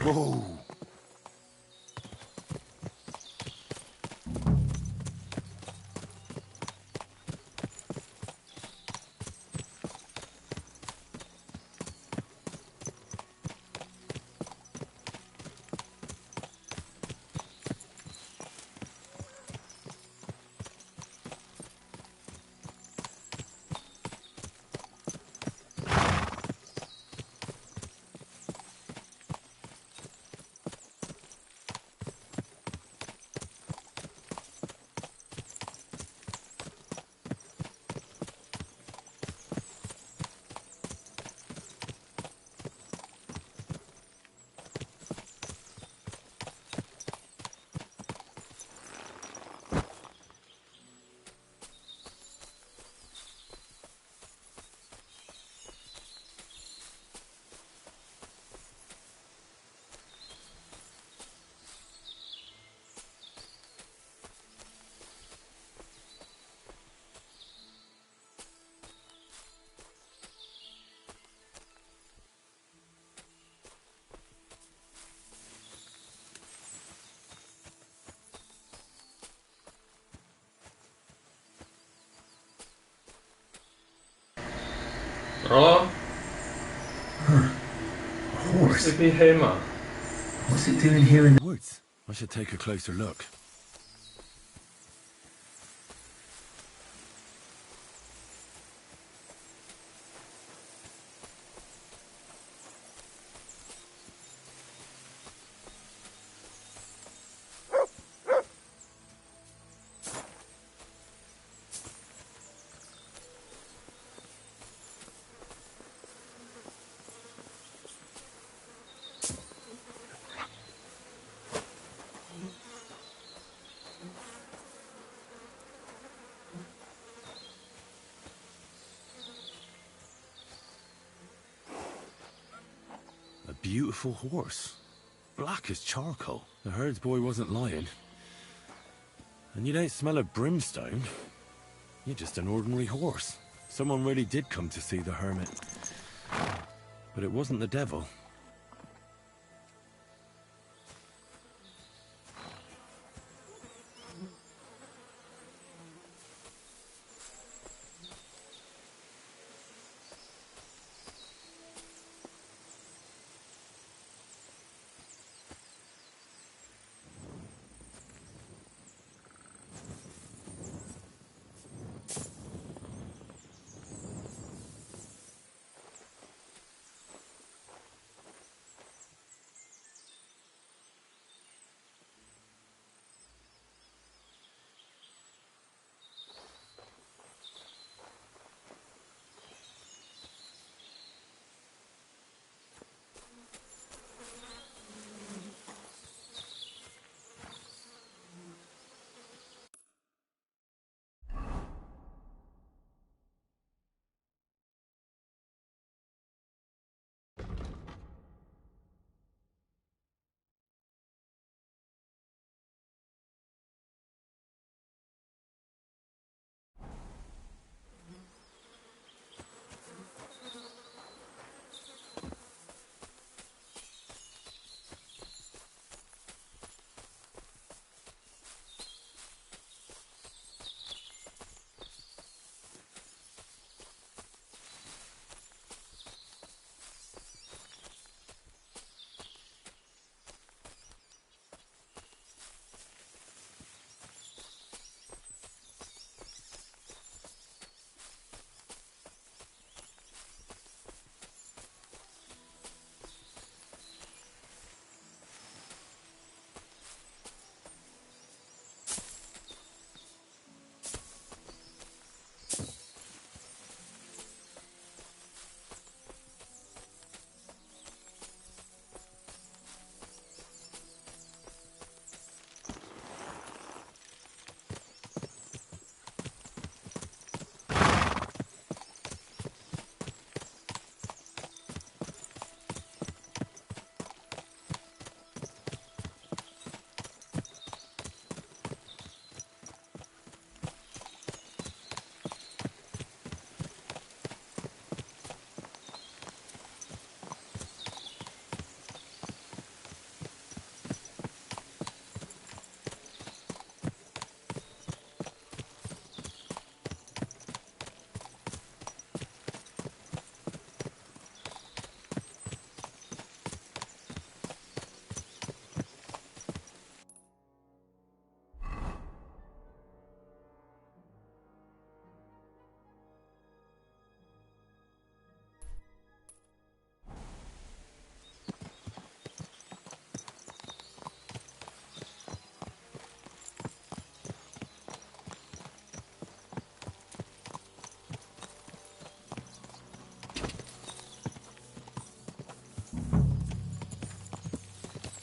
Whoa.
哦，
A horse.
是匹黑马。
What's it doing here in the woods? I should take a closer look. A beautiful horse. Black as charcoal. The herds boy wasn't lying. And you don't smell of brimstone. You're just an ordinary horse. Someone really did come to see the hermit. But it wasn't the devil.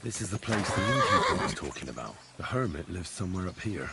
This is the place the innkeeper was talking about. The hermit lives somewhere up here.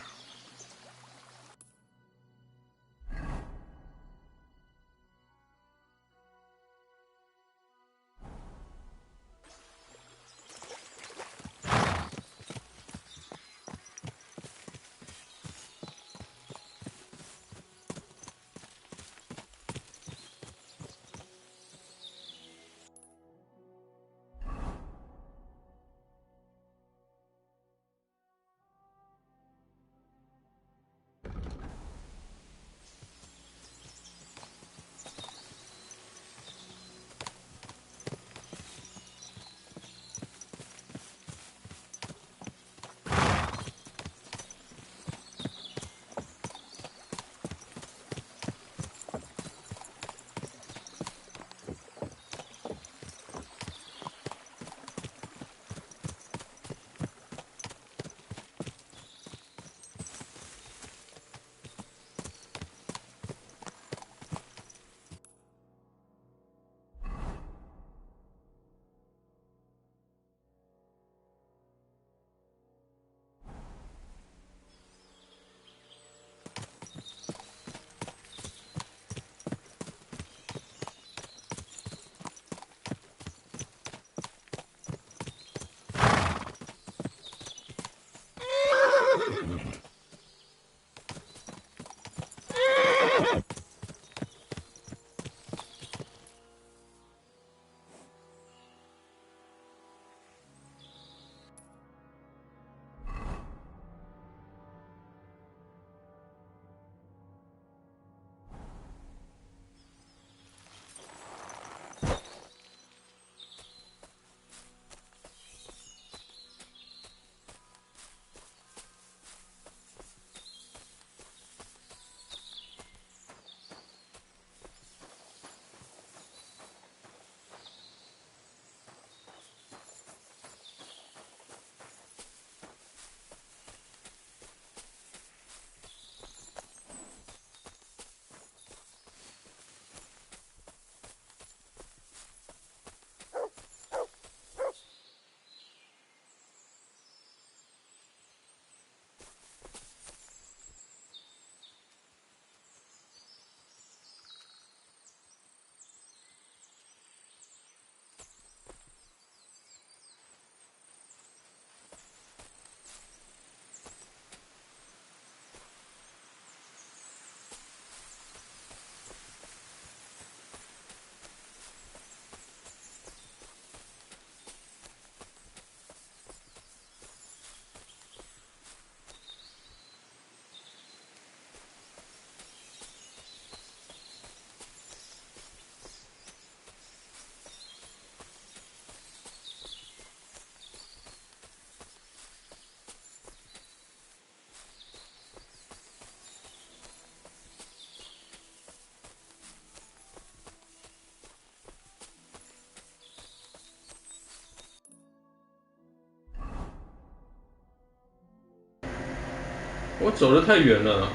我走得太远了。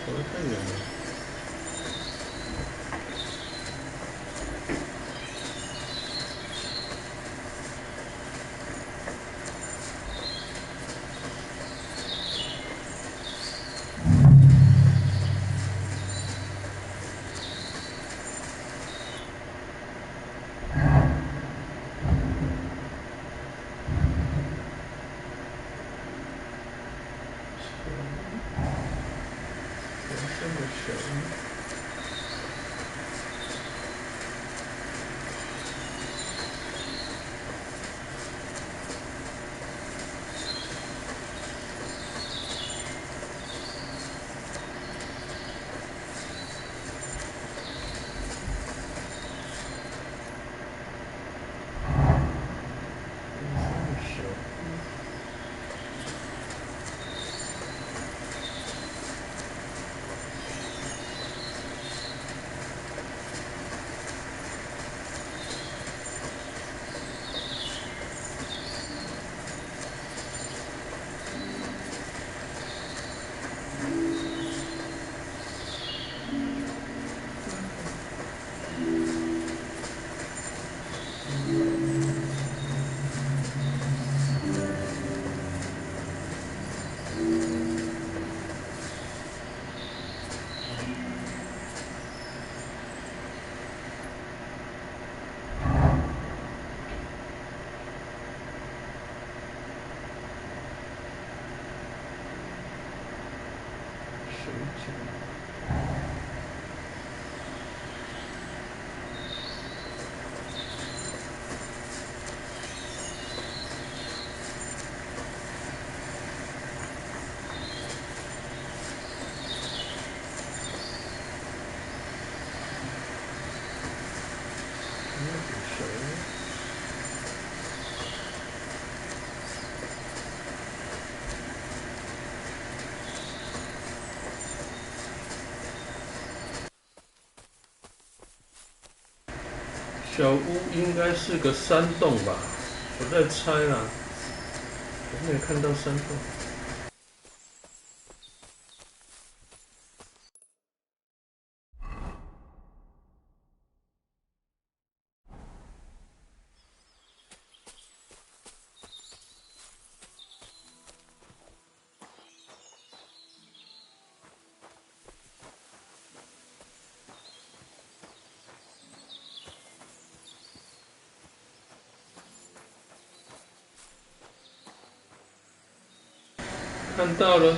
走得太远了。小屋应该是个山洞吧，我在猜啦，我没有看到山洞。看到了。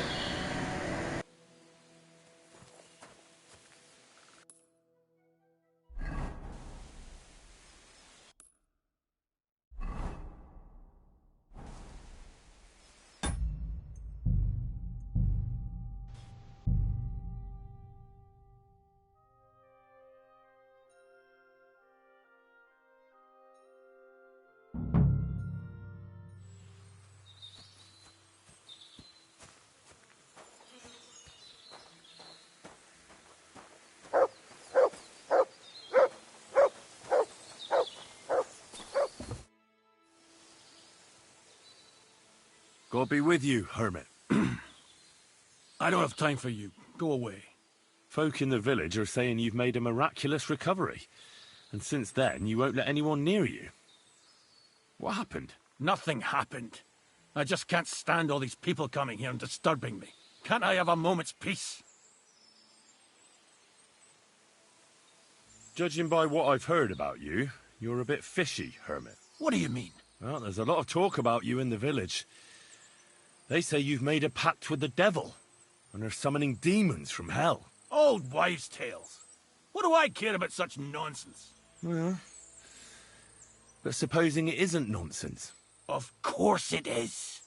God be with you, hermit.
I don't have time for you. Go away.
Folk in the village are saying you've made a miraculous recovery. And since then, you won't let anyone near you. What happened?
Nothing happened. I just can't stand all these people coming here and disturbing me. Can't I have a moment's peace?
Judging by what I've heard about you, you're a bit fishy, hermit.
What do you mean?
Well, there's a lot of talk about you in the village. They say you've made a pact with the devil, and are summoning demons from hell.
Old wives' tales. What do I care about such nonsense?
Well, but supposing it isn't nonsense?
Of course it is.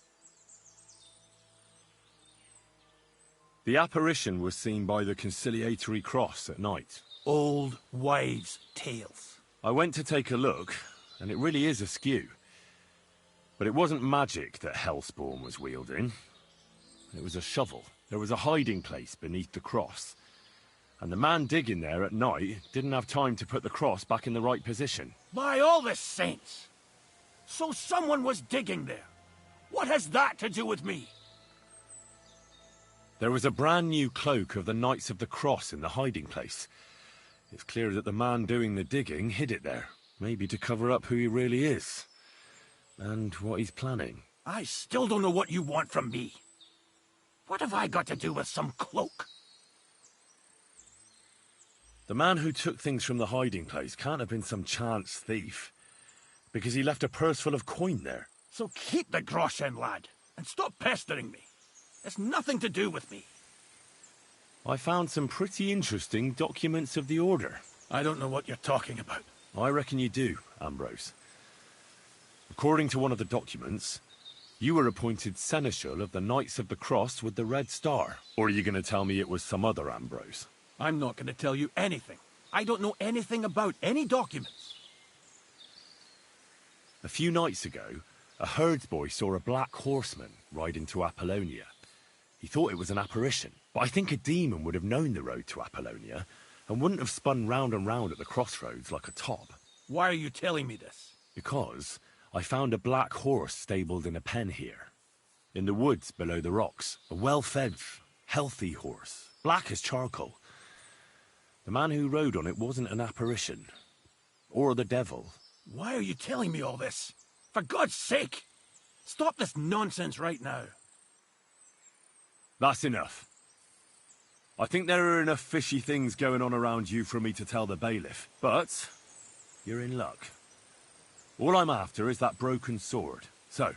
The apparition was seen by the conciliatory cross at night.
Old wives' tales.
I went to take a look, and it really is askew. But it wasn't magic that Hellspawn was wielding. It was a shovel. There was a hiding place beneath the cross. And the man digging there at night didn't have time to put the cross back in the right position.
By all the saints! So someone was digging there. What has that to do with me?
There was a brand new cloak of the Knights of the Cross in the hiding place. It's clear that the man doing the digging hid it there, maybe to cover up who he really is. And what he's planning.
I still don't know what you want from me. What have I got to do with some cloak?
The man who took things from the hiding place can't have been some chance thief, because he left a purse full of coin there.
So keep the groschen, lad, and stop pestering me. It's nothing to do with me.
I found some pretty interesting documents of the Order.
I don't know what you're talking about.
I reckon you do, Ambrose. According to one of the documents, you were appointed Seneschal of the Knights of the Cross with the Red Star. Or are you going to tell me it was some other Ambrose?
I'm not going to tell you anything. I don't know anything about any documents.
A few nights ago, a herdsboy saw a black horseman ride into Apollonia. He thought it was an apparition, but I think a demon would have known the road to Apollonia and wouldn't have spun round and round at the crossroads like a top.
Why are you telling me this?
Because I found a black horse stabled in a pen here. In the woods below the rocks. A well-fed, healthy horse. Black as charcoal. The man who rode on it wasn't an apparition. Or the devil.
Why are you telling me all this? For God's sake! Stop this nonsense right now.
That's enough. I think there are enough fishy things going on around you for me to tell the bailiff. But you're in luck. All I'm after is that broken sword. So,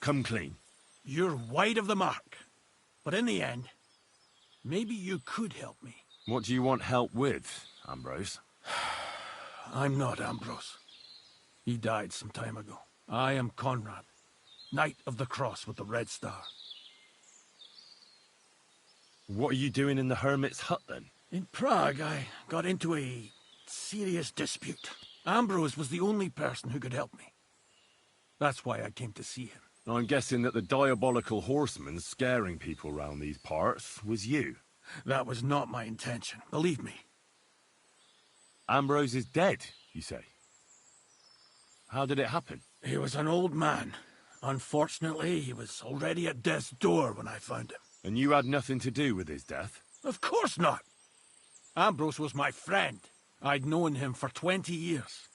come clean.
You're wide of the mark. But in the end, maybe you could help me.
What do you want help with, Ambrose?
I'm not Ambrose. He died some time ago. I am Conrad, Knight of the Cross with the Red Star.
What are you doing in the hermit's hut, then?
In Prague, I got into a serious dispute. Ambrose was the only person who could help me. That's why I came to see him.
I'm guessing that the diabolical horseman scaring people round these parts was you.
That was not my intention, believe me.
Ambrose is dead, you say? How did it happen?
He was an old man. Unfortunately, he was already at death's door when I found him.
And you had nothing to do with his death?
Of course not. Ambrose was my friend. I'd known him for 20 years.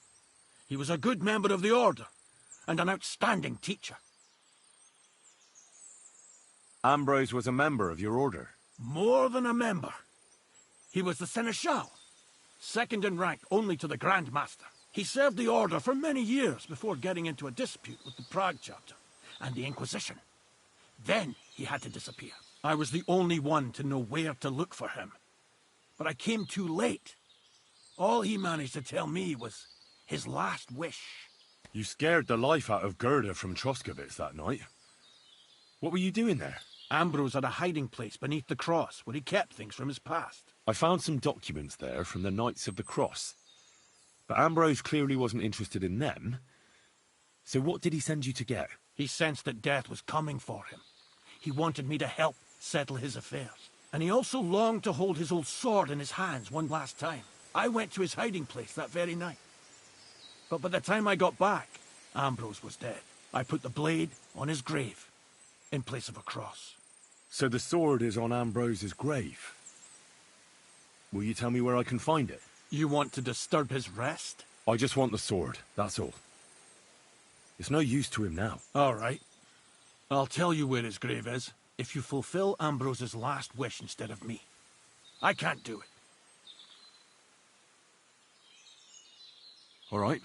He was a good member of the Order, and an outstanding teacher.
Ambrose was a member of your order?
More than a member. He was the Seneschal, second in rank only to the Grand Master. He served the Order for many years before getting into a dispute with the Prague chapter and the Inquisition. Then he had to disappear. I was the only one to know where to look for him. But I came too late. All he managed to tell me was his last wish.
You scared the life out of Gerda from Troskovitz that night. What were you doing there?
Ambrose had a hiding place beneath the cross where he kept things from his past.
I found some documents there from the Knights of the Cross. But Ambrose clearly wasn't interested in them. So what did he send you to get?
He sensed that death was coming for him. He wanted me to help settle his affairs. And he also longed to hold his old sword in his hands one last time. I went to his hiding place that very night. But by the time I got back, Ambrose was dead. I put the blade on his grave, in place of a cross.
So the sword is on Ambrose's grave? Will you tell me where I can find it?
You want to disturb his rest?
I just want the sword, that's all. It's no use to him now.
All right. I'll tell you where his grave is, if you fulfill Ambrose's last wish instead of me. I can't do it.
All right.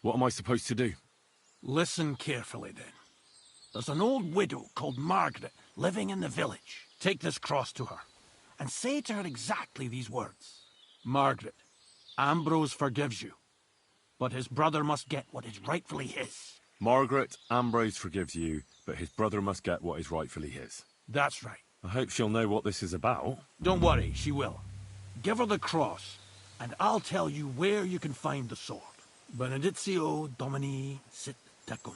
What am I supposed to do?
Listen carefully, then. There's an old widow called Margaret living in the village. Take this cross to her, and say to her exactly these words. Margaret, Ambrose forgives you, but his brother must get what is rightfully his.
Margaret, Ambrose forgives you, but his brother must get what is rightfully his.
That's right.
I hope she'll know what this is about.
Don't worry, she will. Give her the cross, and I'll tell you where you can find the sword. Benedictio Domini sit tecum.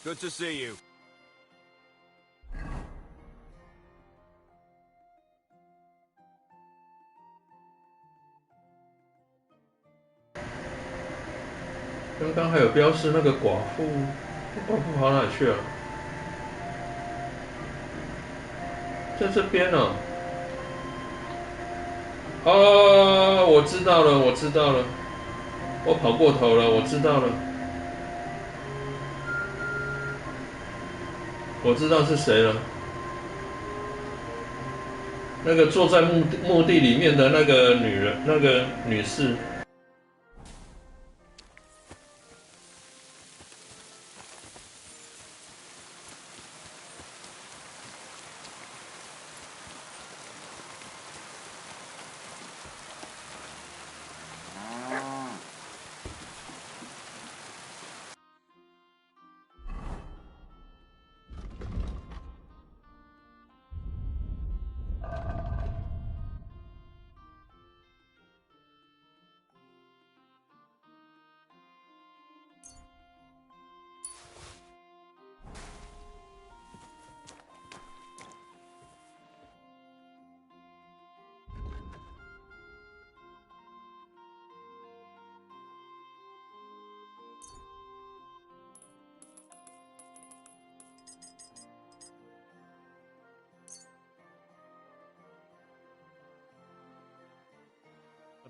Good to see you.
刚刚还有标示那个寡妇，寡妇跑哪里去了？在这边呢、哦，我知道了，我知道了，我跑过头了，我知道了，我知道是谁了。那个坐在墓地里面的那个女人，那个女士。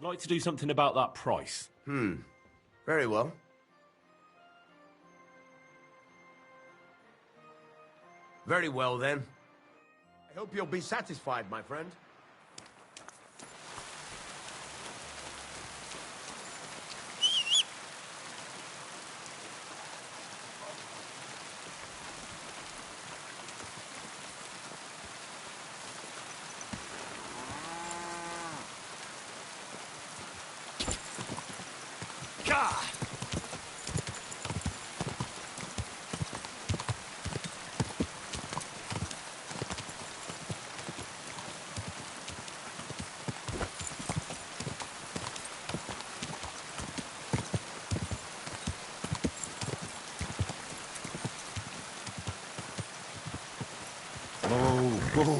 I'd like to do something about that price.
Very well. Very well, then. I hope you'll be satisfied, my friend.
Whoa.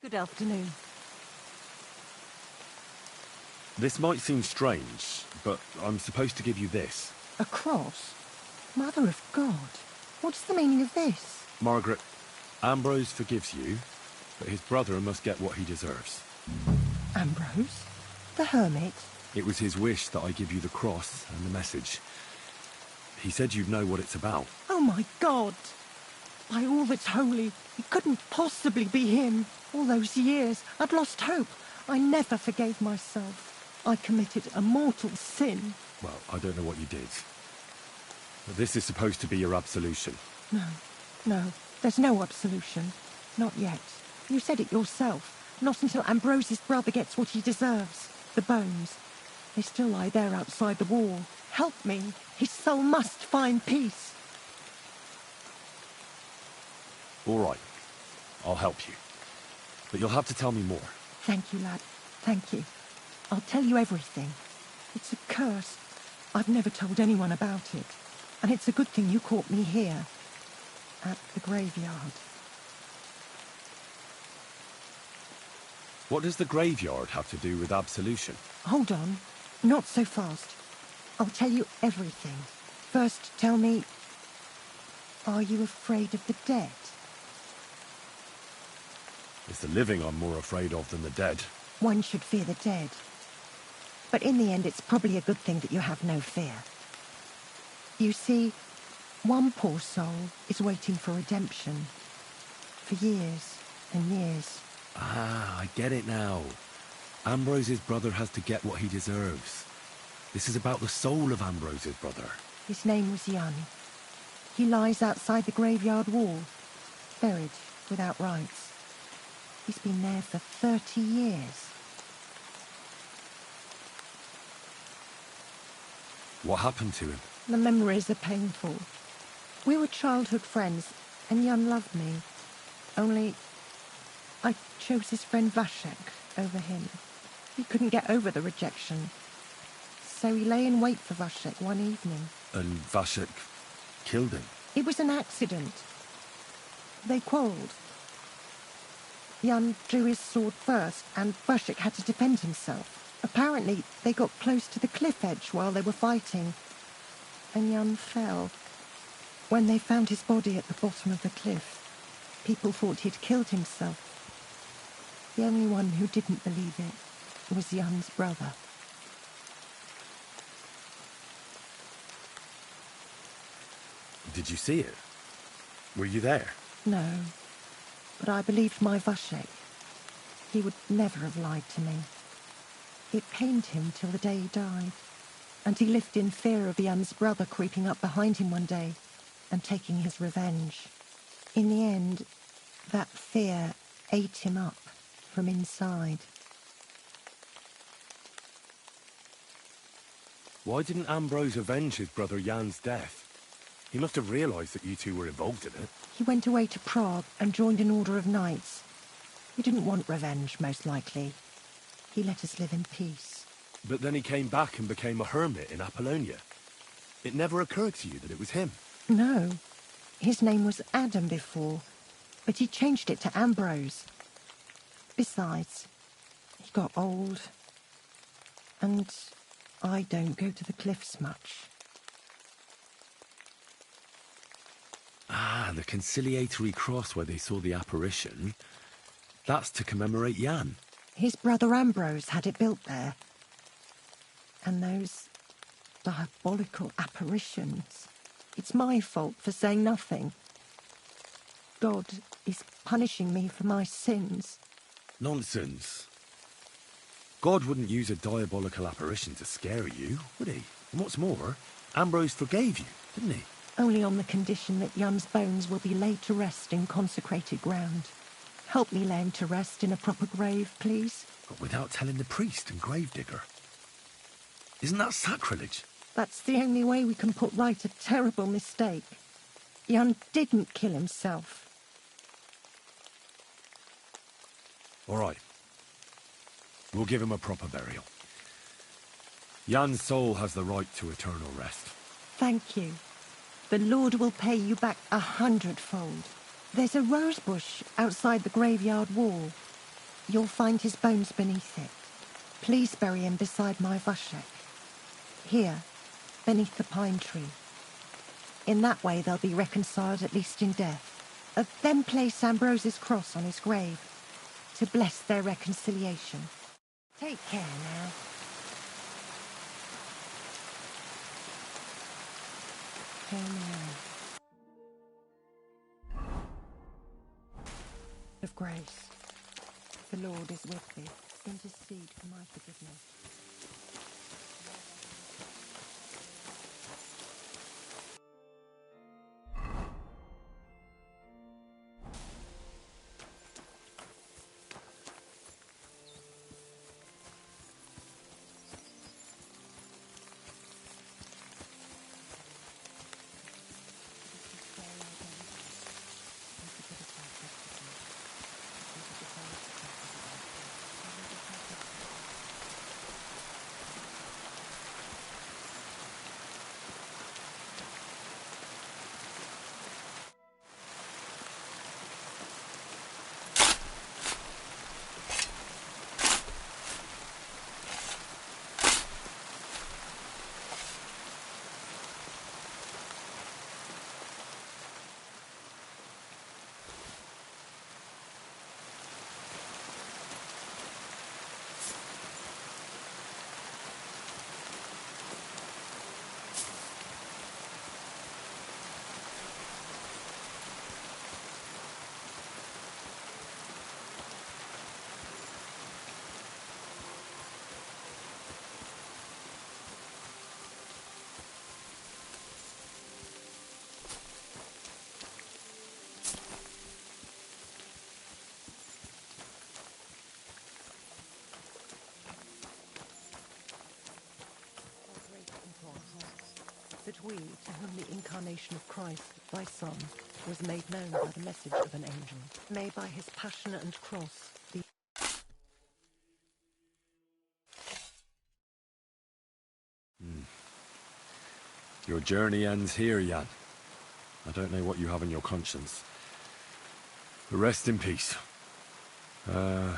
Good afternoon.
This might seem strange, but I'm supposed to give you this.
A cross? Mother of God. What's the meaning of this?
Margaret, Ambrose forgives you, but his brother must get what he deserves.
Ambrose? The hermit?
It was his wish that I give you the cross and the message. He said you'd know what it's about.
Oh my God! By all that's holy, it couldn't possibly be him. All those years, I'd lost hope. I never forgave myself. I committed a mortal sin.
Well, I don't know what you did. But this is supposed to be your absolution.
No, there's no absolution. Not yet. You said it yourself. Not until Ambrose's brother gets what he deserves. The bones. They still lie there outside the wall. Help me. His soul must find peace.
All right. I'll help you. But you'll have to tell me more.
Thank you, lad. Thank you. I'll tell you everything. It's a curse. I've never told anyone about it. And it's a good thing you caught me here. At the graveyard.
What does the graveyard have to do with absolution?
Hold on. Not so fast. I'll tell you everything. First, tell me... Are you afraid of the dead?
It's the living I'm more afraid of than the dead.
One should fear the dead. But in the end, it's probably a good thing that you have no fear. You see, one poor soul is waiting for redemption. For years and years.
Ah, I get it now. Ambrose's brother has to get what he deserves. This is about the soul of Ambrose's brother.
His name was Yanni. He lies outside the graveyard wall, buried without rites. He's been there for 30 years.
What happened to him?
The memories are painful. We were childhood friends, and Jan loved me. Only, I chose his friend Vashek over him. He couldn't get over the rejection. So he lay in wait for Vashek one evening.
And Vashek killed him?
It was an accident. They quarrelled. Jan drew his sword first, and Vashek had to defend himself. Apparently, they got close to the cliff edge while they were fighting, and Jan fell. When they found his body at the bottom of the cliff, people thought he'd killed himself. The only one who didn't believe it was Jan's brother.
Did you see it? Were you there?
No, but I believed my Vashek. He would never have lied to me. It pained him till the day he died, and he lived in fear of Jan's brother creeping up behind him one day and taking his revenge. In the end, that fear ate him up from inside.
Why didn't Ambrose avenge his brother Jan's death? He must have realised that you two were involved in it.
He went away to Prague and joined an order of knights. He didn't want revenge, most likely. He let us live in peace.
But then he came back and became a hermit in Apollonia. It never occurred to you that it was him?
No. His name was Adam before, but he changed it to Ambrose. Besides, he got old, and I don't go to the cliffs much.
Ah, the conciliatory cross where they saw the apparition. That's to commemorate Jan.
His brother Ambrose had it built there. And those diabolical apparitions. It's my fault for saying nothing. God is punishing me for my sins.
Nonsense. God wouldn't use a diabolical apparition to scare you, would he? And what's more, Ambrose forgave you, didn't he?
Only on the condition that Jan's bones will be laid to rest in consecrated ground. Help me lay him to rest in a proper grave, please.
But without telling the priest and gravedigger. Isn't that sacrilege?
That's the only way we can put right a terrible mistake. Jan didn't kill himself.
All right. We'll give him a proper burial. Jan's soul has the right to eternal rest.
Thank you. The Lord will pay you back 100-fold. There's a rose bush outside the graveyard wall. You'll find his bones beneath it. Please bury him beside my Vashek. Here, beneath the pine tree. In that way they'll be reconciled, at least in death. Then place Ambrose's cross on his grave to bless their reconciliation. Take care now. Hail Mary. Of grace, the Lord is with thee. Intercede for my forgiveness. we, to whom the incarnation of Christ, thy Son, was made known by the message of an angel, may by his passion and cross the
Your journey ends here, Jan. I don't know what you have on your conscience. But rest in peace. I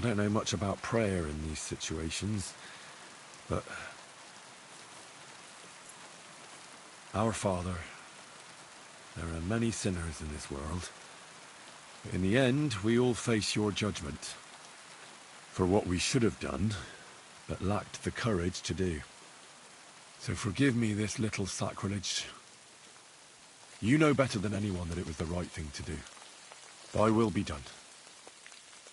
don't know much about prayer in these situations, but... Our Father, there are many sinners in this world. But in the end, we all face your judgment. For what we should have done, but lacked the courage to do. So forgive me this little sacrilege. You know better than anyone that it was the right thing to do. Thy will be done,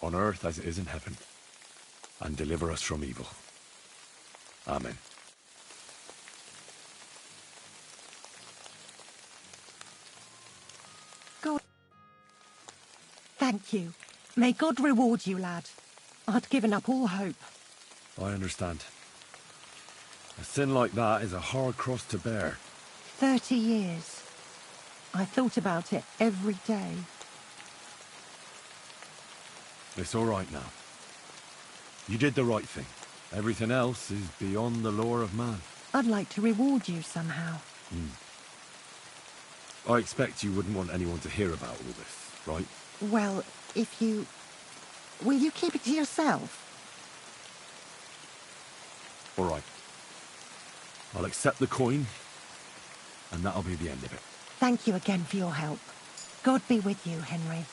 on earth as it is in heaven, and deliver us from evil. Amen.
God. Thank you. May God reward you, lad. I'd given up all hope.
I understand. A sin like that is a hard cross to bear.
30 years. I thought about it every day.
It's all right now. You did the right thing. Everything else is beyond the law of man.
I'd like to reward you somehow.
I expect you wouldn't want anyone to hear about all this, right?
Well, if you... Will you keep it to yourself?
All right. I'll accept the coin, and that'll be the end of it.
Thank you again for your help. God be with you, Henry.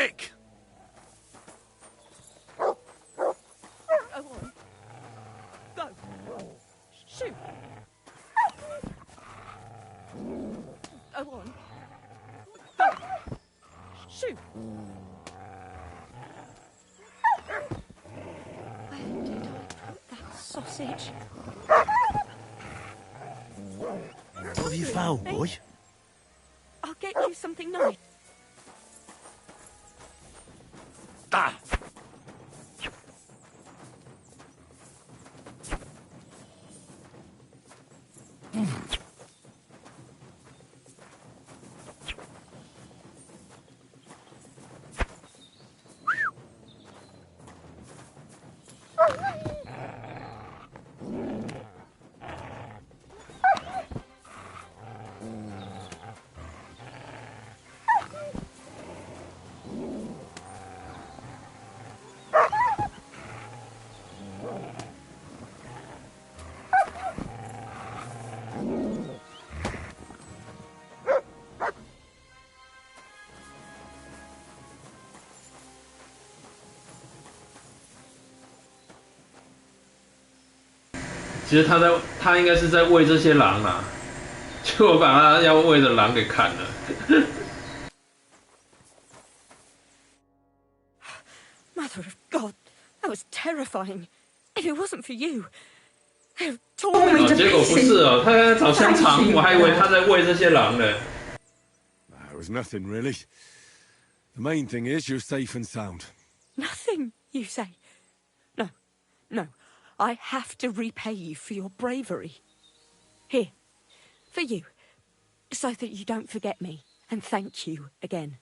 dick!
Go on. Go. Shoot. Go on. Go. Shoot. Where did I put that sausage?
What have you found, boy?
I'll get you something nice.
Ah!
其实他应该是在喂这些狼啊，结果把他要喂的狼给砍了。
Mother of God, that was terrifying. If it wasn't for you, they'd have torn me to
结果不是
pieces.
哦，他在找香肠，我还以为他在喂这些狼呢。
It was nothing, really. The main thing is you're safe and sound.
Nothing, you say? No, no. I have to repay you for your bravery. Here, for you, so that you don't forget me, and thank you again.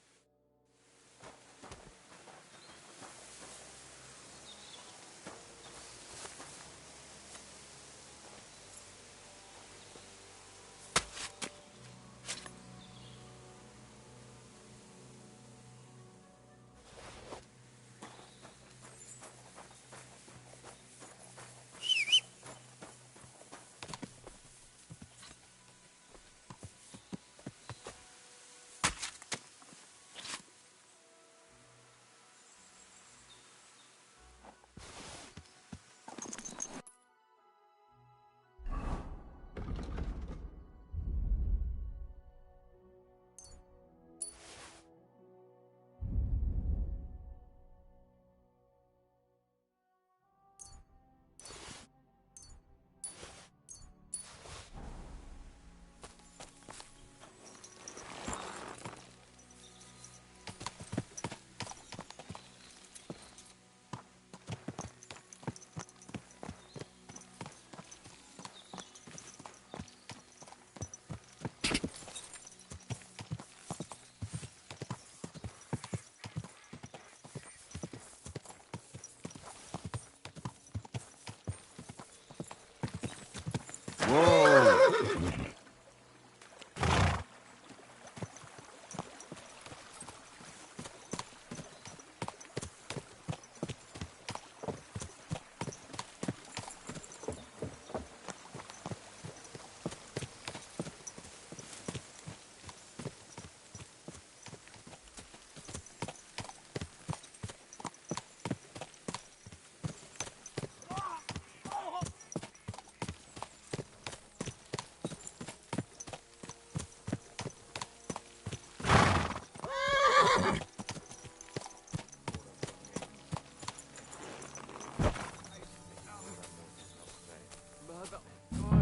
Whoa!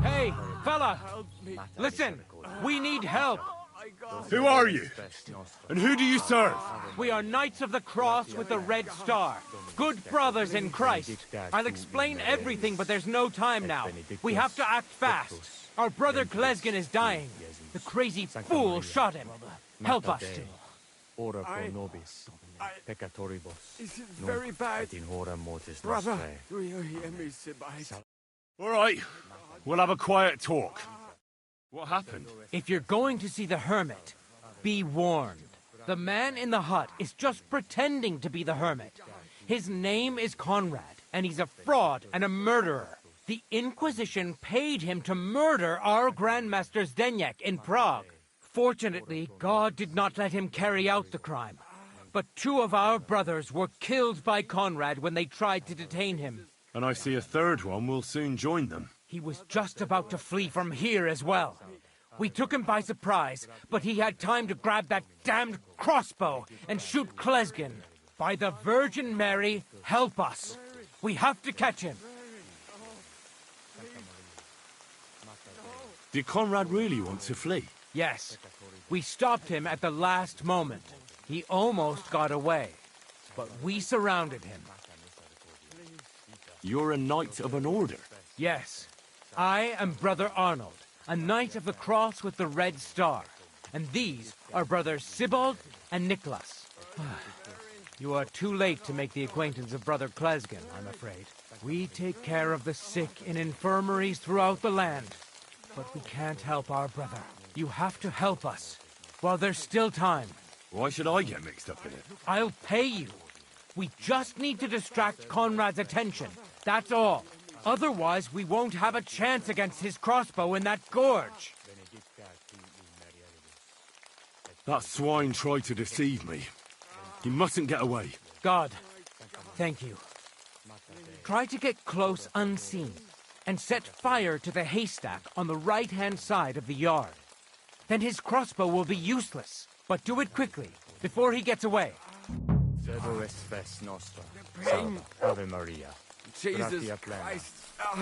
Hey, fella! Listen, we need help.
Who are you? And who do you serve?
We are Knights of the Cross with the Red Star. Good brothers in Christ. I'll explain everything, but there's no time now. We have to act fast. Our brother Glesgan is dying. The crazy fool shot him. Help us, Jill.
Ora pro nobis, peccatoribus.
Is it very bad?
Et in hora mortis
Brother,
nostrae.
do you hear me, Sibite?
All right, we'll have a quiet talk. What happened?
If you're going to see the hermit, be warned. The man in the hut is just pretending to be the hermit. His name is Conrad, and he's a fraud and a murderer. The Inquisition paid him to murder our Grandmaster Zdeněk in Prague. Fortunately, God did not let him carry out the crime. but 2 of our brothers were killed by Conrad when they tried to detain him.
And I see a third one will soon join them.
He was just about to flee from here as well. We took him by surprise, but he had time to grab that damned crossbow and shoot Klesgen. By the Virgin Mary, help us. We have to catch him.
Did Conrad really want to flee?
Yes. We stopped him at the last moment. He almost got away, but we surrounded him.
You're a knight of an order?
Yes. I am Brother Arnold, a knight of the cross with the red star. And these are brothers Sibald and Nicholas. You are too late to make the acquaintance of Brother Klesgen, I'm afraid. We take care of the sick in infirmaries throughout the land. But we can't help our brother. You have to help us, while there's still time.
Why should I get mixed up in it?
I'll pay you. We just need to distract Conrad's attention. That's all. Otherwise, we won't have a chance against his crossbow in that gorge.
That swine tried to deceive me. He mustn't get away.
God, thank you. Try to get close unseen, and set fire to the haystack on the right-hand side of the yard. Then his crossbow will be useless. But do it quickly, before he gets away.
Sedo es fes nostra. Salve, Ave Maria.
Jesus
Gratia plena,
Christ.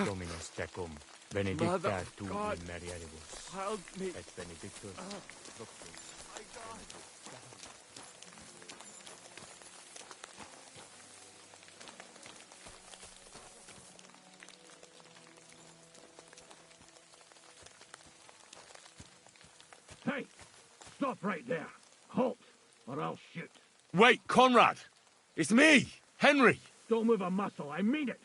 Dominus tecum. Benedicta tu in mulieribus.
Help me.
Et benedictus fructus.
Hey! Stop right there. Halt, or I'll shoot.
Wait, Conrad! It's me, Henry!
Don't move a muscle, I mean it.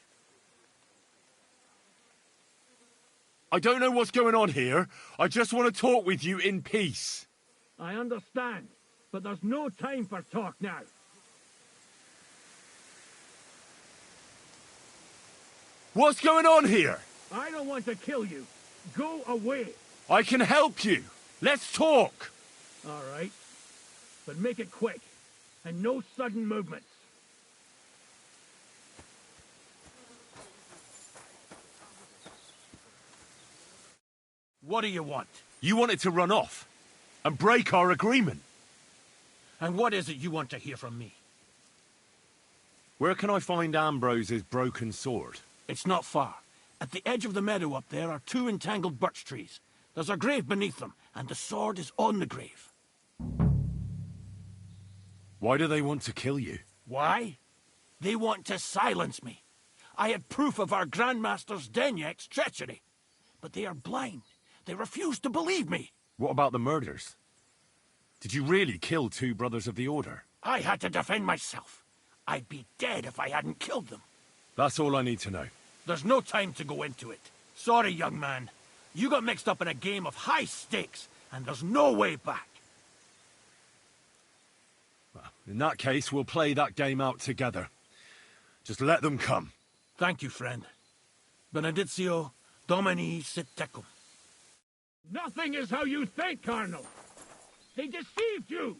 I don't know what's going on here. I just want to talk with you in peace.
I understand, but there's no time for talk now.
What's going on here?
I don't want to kill you. Go away.
I can help you. Let's talk.
All right. But make it quick. And no sudden movements. What do you want?
You wanted to run off and break our agreement.
And what is it you want to hear from me?
Where can I find Ambrose's broken sword?
It's not far. At the edge of the meadow up there are 2 entangled birch trees. There's a grave beneath them, and the sword is on the grave.
Why do they want to kill you?
Why? They want to silence me. I had proof of our Grandmaster's Denyek's treachery. But they are blind. They refuse to believe me.
What about the murders? Did you really kill 2 brothers of the Order?
I had to defend myself. I'd be dead if I hadn't killed them.
That's all I need to know.
There's no time to go into it. Sorry, young man. You got mixed up in a game of high stakes, and there's no way back.
Well, in that case, we'll play that game out together. Just let them come.
Thank you, friend. Benedictio Domini sit tecum. Nothing is how you think, Cardinal. They deceived you.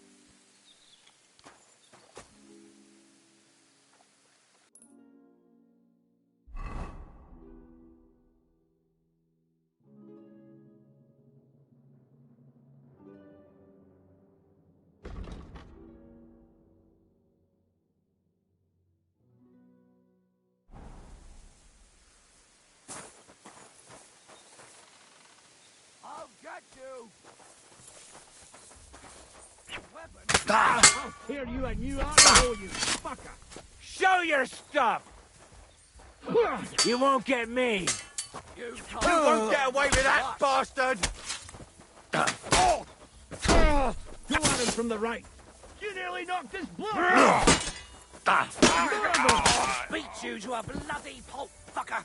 I'll tear you a new arm, you fucker!
Show your stuff! You won't get me!
You won't get away with that, bastard! Go at him from the right. You nearly knocked his blood!
Beat you to a bloody pulp, fucker!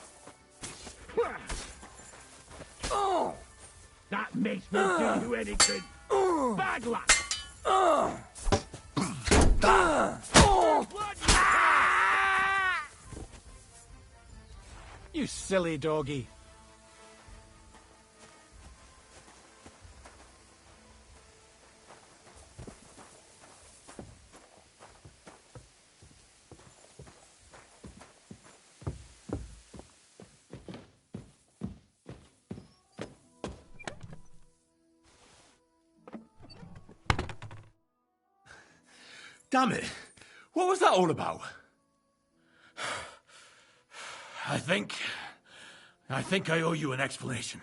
That mace won't do you any good. Bad luck!
You silly doggy.
Damn it. What was that all about? I think I owe you an explanation.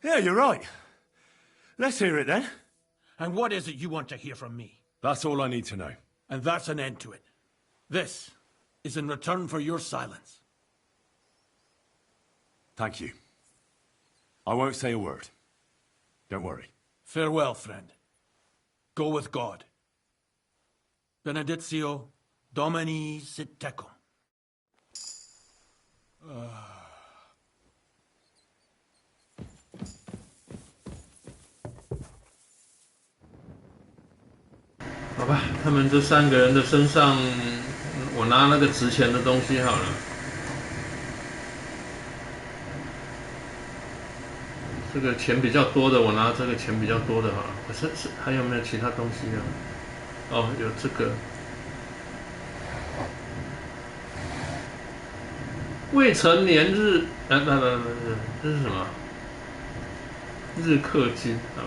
Yeah, you're right. Let's hear it then.
And what is it you want to hear from me?
That's all I need to know.
And that's an end to it. This is in return for your silence.
Thank you. I won't say a word. Don't worry.
Farewell, friend. Go with God. Benedictio Domini sit tecum.
好吧，他们这3个人的身上，我拿那个值钱的东西好了。这个钱比较多的，我拿这个钱比较多的好了。是还有没有其他东西啊？哦，有这个未成年日，这是什么？日氪金啊。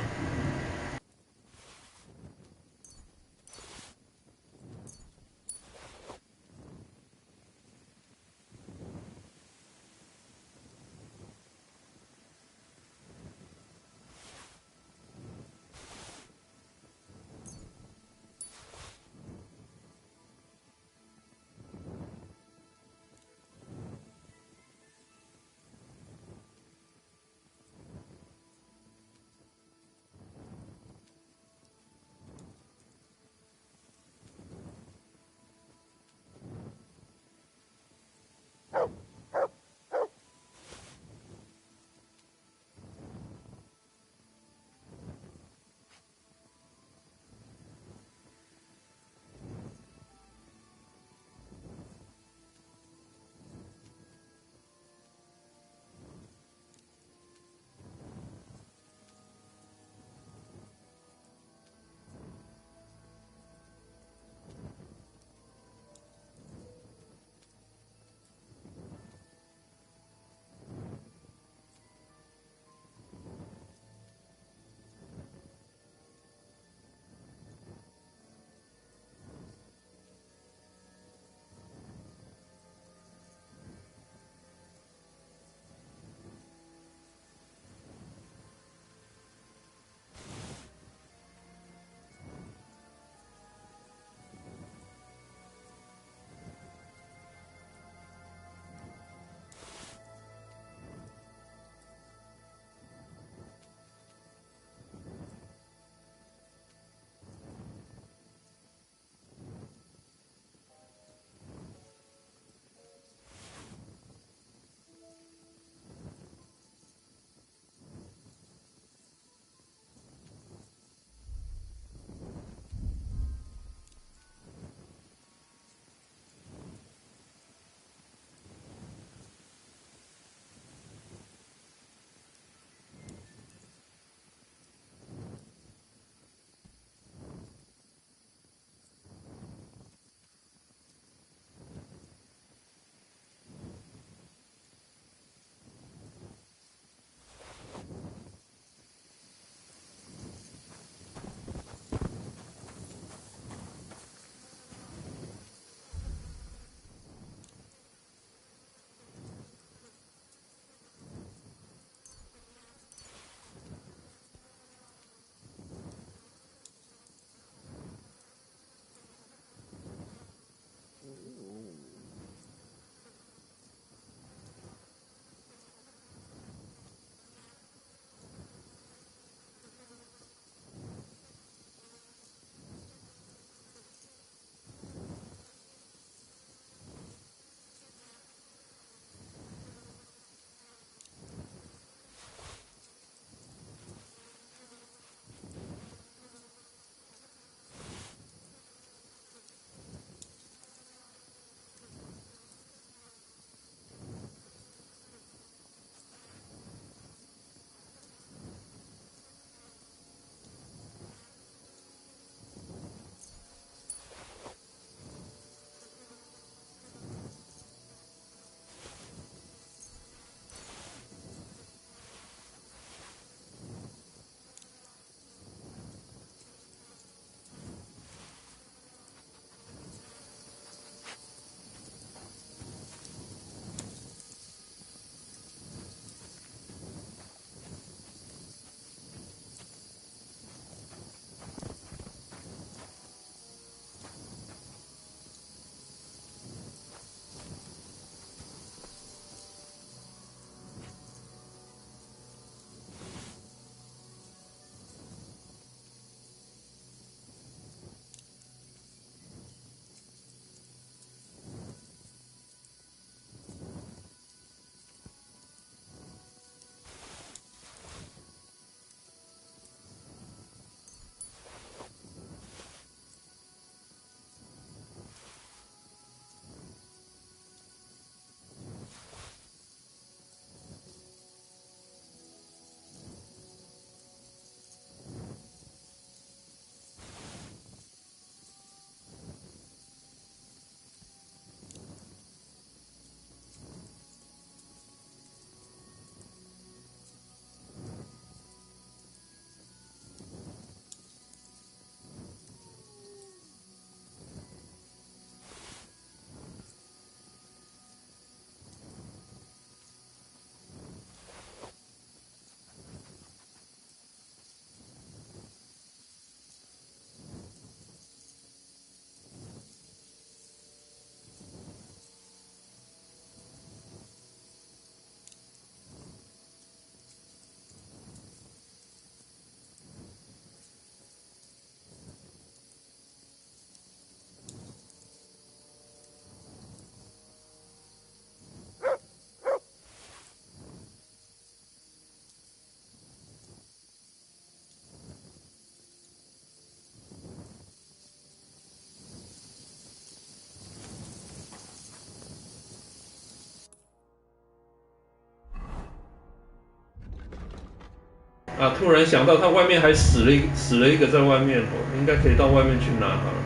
啊，突然想到，他外面还死了一个在外面，我应该可以到外面去拿好了。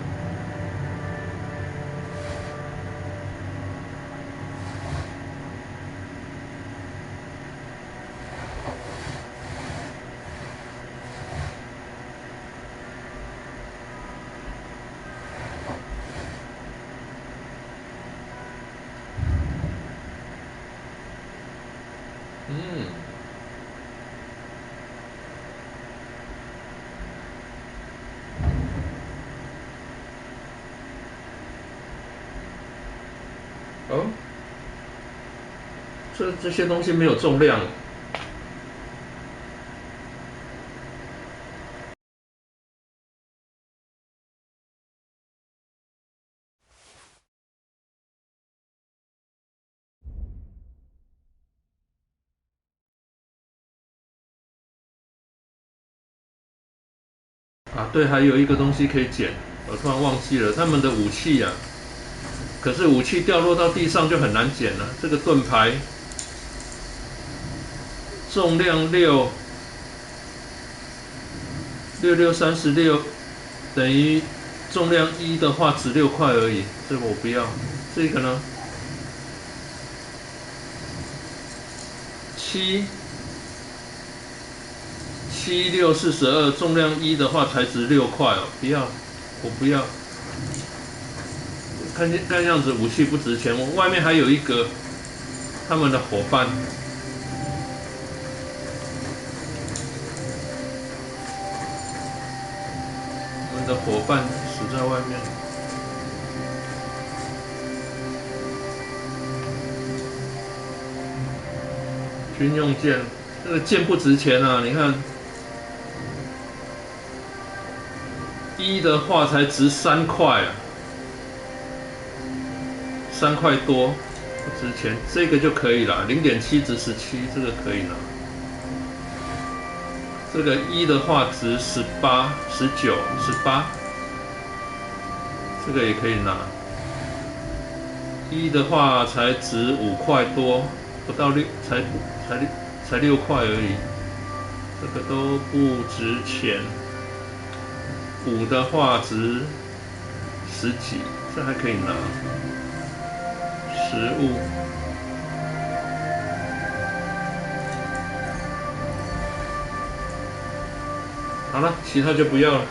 哦，这些东西没有重量。啊，对，还有一个东西可以捡，我突然忘记了，他们的武器啊。可是武器掉落到地上就很难捡了。这个盾牌重量6，66 36，等于重量1的话值6块而已。这个我不要。这个呢？76 42，重量1的话才值6块哦，不要，我不要。看样子武器不值钱。我外面还有一个他们的伙伴，我们的伙伴死在外面。军用剑，这个剑不值钱啊！你看，1的话才值3块啊。3块多，不值钱，这个就可以了。0.7值17，这个可以拿。这个1的话值18、19、18，这个也可以拿。1的话才值5块多，不到6，才6块而已，这个都不值钱。5的话值10几，这还可以拿。食物，好了，其他就不要了。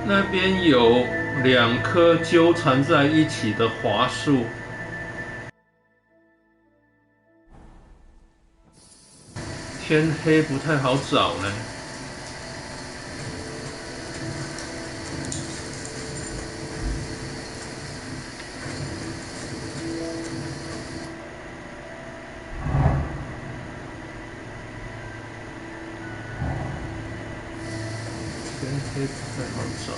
那边有2棵纠缠在一起的桦树，天黑不太好找呢。天黑不太好找。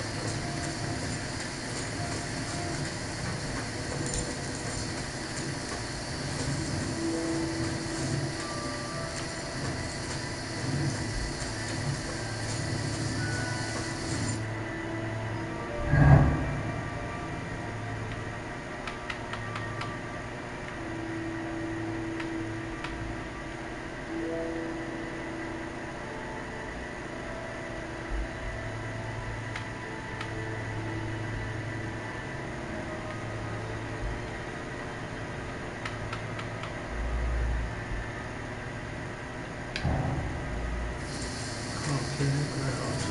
天不太好找。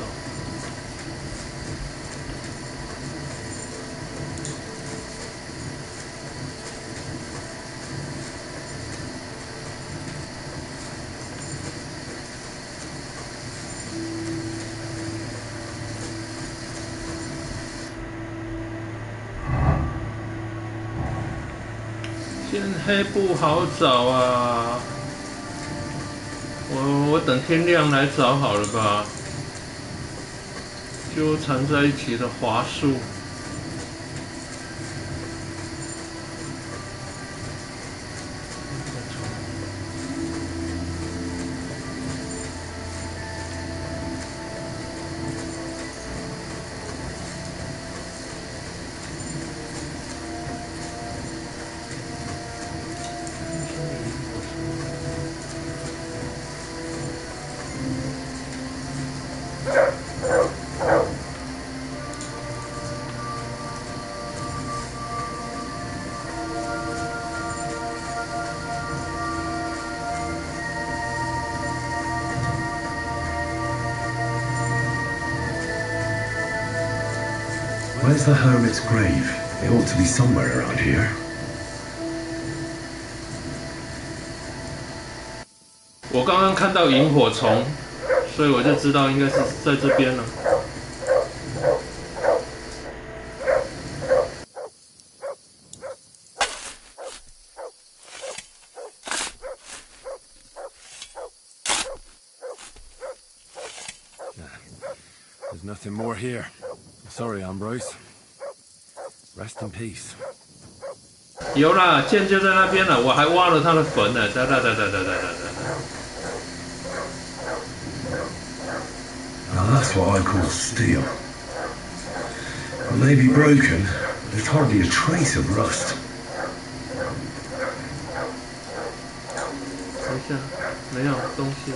天黑不好找啊，我等天亮来找好了吧？纠缠在一起的桦树。
Where's the hermit's grave? It ought to be somewhere around here.
我刚刚看到萤火虫，所以我就知道应该是在这边了。
There's nothing more here. Sorry, Ambrose. Rest in peace.
有啦，剑就在那边了，我还挖了他的坟呢。哒。
Now that's what I call steel. It may be broken, but there's hardly a trace of rust.
等一下，没有东西。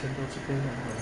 先到这边来好了。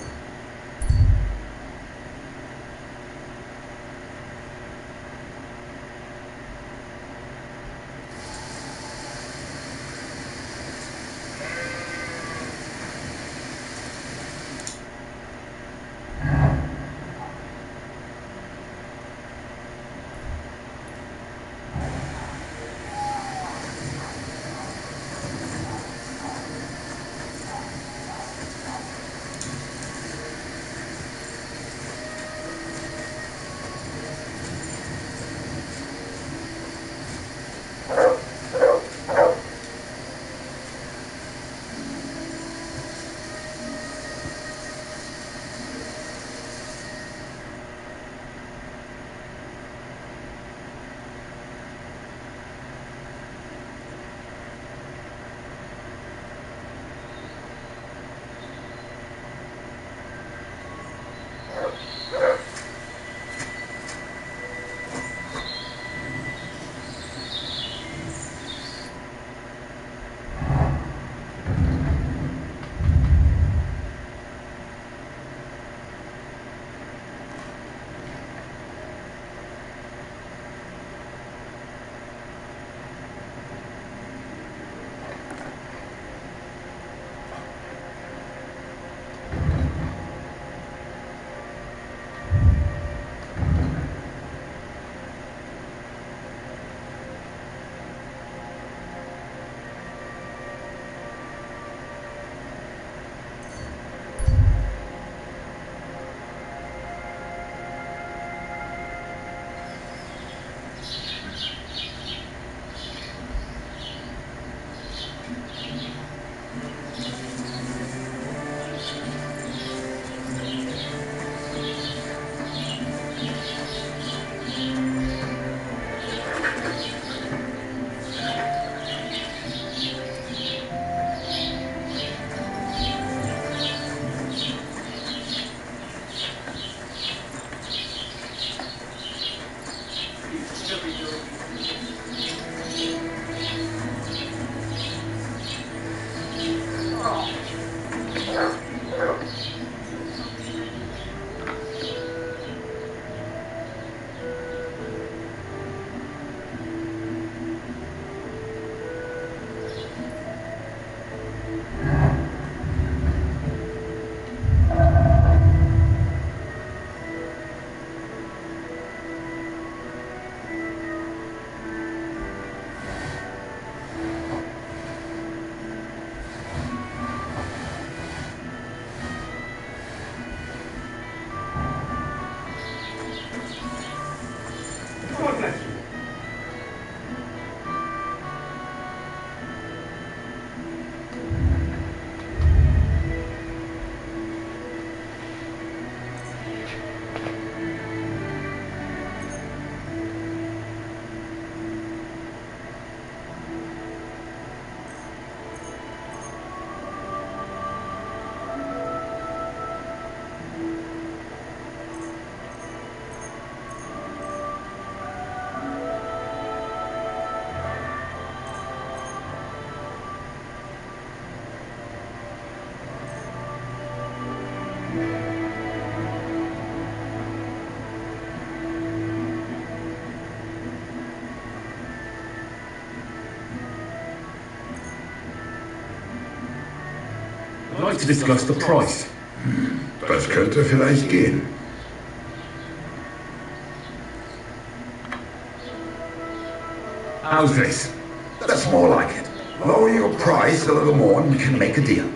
I'd like to discuss the price.
Was könnte vielleicht gehen?
How's this?
That's more like it. Lower your price a little more and we can make a deal.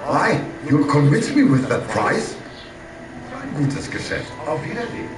Why? You'll convince me with that price? Ein gutes Geschäft. Auf Wiedersehen.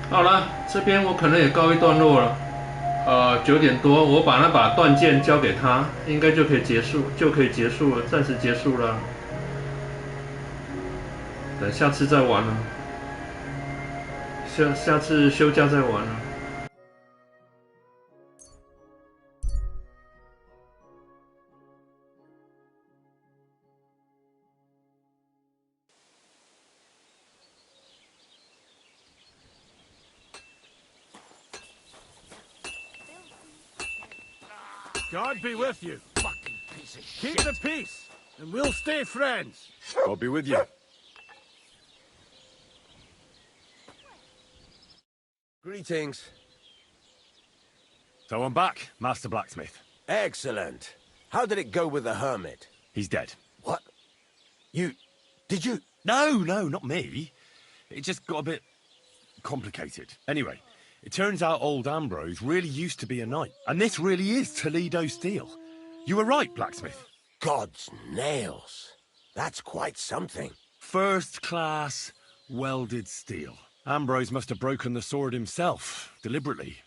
好了，这边我可能也告一段落了。9点多，我把那把断剑交给他，应该就可以结束了，暂时结束了。等下次再玩了，下次休假再玩了。
God be with you. Fucking piece of shit. Keep the peace, and we'll stay friends.
God be with you.
Greetings.
So I'm back, Master Blacksmith.
Excellent. How did it go with the hermit?
He's dead.
What? Did you?
No, not me. It just got a bit complicated. Anyway, it turns out old Ambrose really used to be a knight. And this really is Toledo steel. You were right, Blacksmith.
God's nails. That's quite something.
First class, welded steel. Ambrose must have broken the sword himself, deliberately.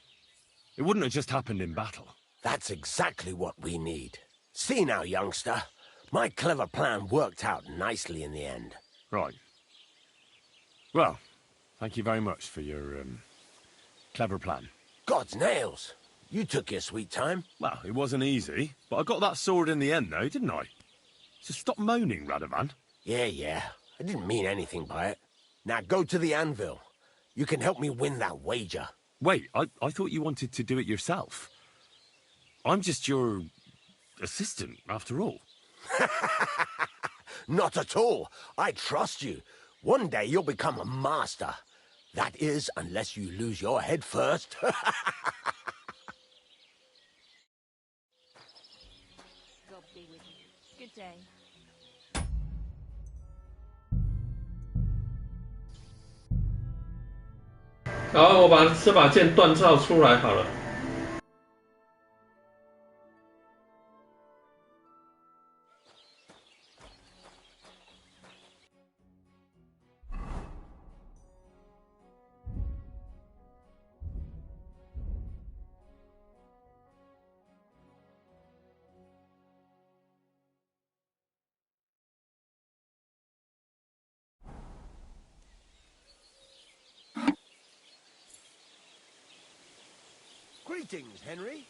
It wouldn't have just happened in battle.
That's exactly what we need. See now, youngster. My clever plan worked out nicely in the end.
Right. Well, thank you very much for your, clever plan.
God's nails. You took your sweet time.
Well, it wasn't easy, but I got that sword in the end, though, didn't I? So stop moaning, Radovan.
Yeah. I didn't mean anything by it. Now go to the anvil. You can help me win that wager.
Wait, I thought you wanted to do it yourself. I'm just your assistant, after all.
Not at all. I trust you. One day you'll become a master. That is, unless you lose your head first.
God be with you. Good day.
好，我把这把剑锻造出来好了。
Greetings, Henry.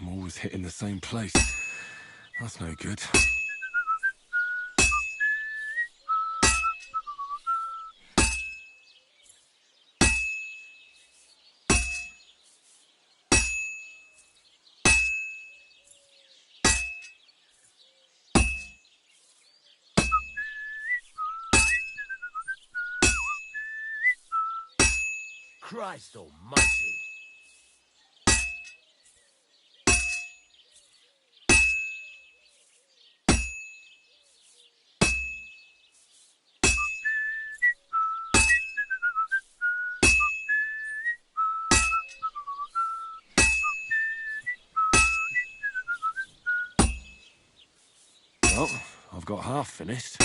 I'm always hitting the same place. That's no good.
Christ almighty.
Well, I've got half finished.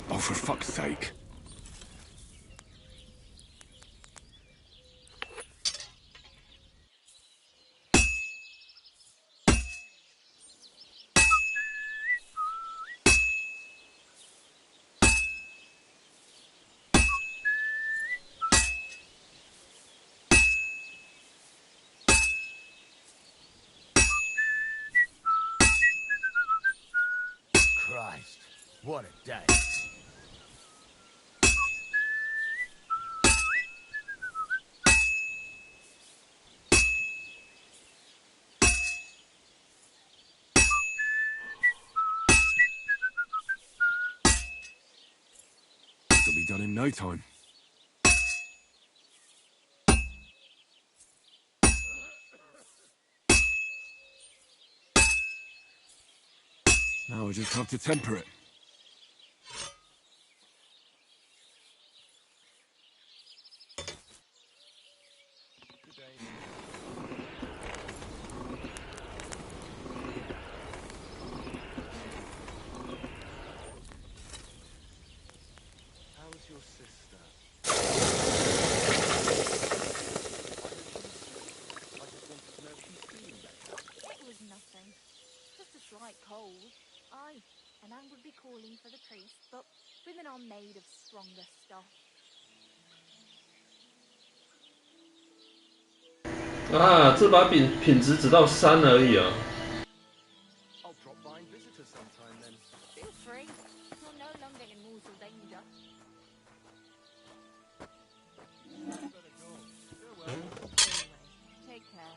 Oh, for fuck's sake.
Christ, what a day.
It'll be done in no time. Now I just have to temper it.
How's your sister? I just wanted to know if she's feeling better.
It was nothing. Just a slight cold. Aye, and Anne would be calling for the priest, but women are made of stronger stuff.
啊，这把品质只到3而已啊。
I'll drop by and visit her sometime then.
Feel free. You're no longer in mortal danger. Anyway, take care.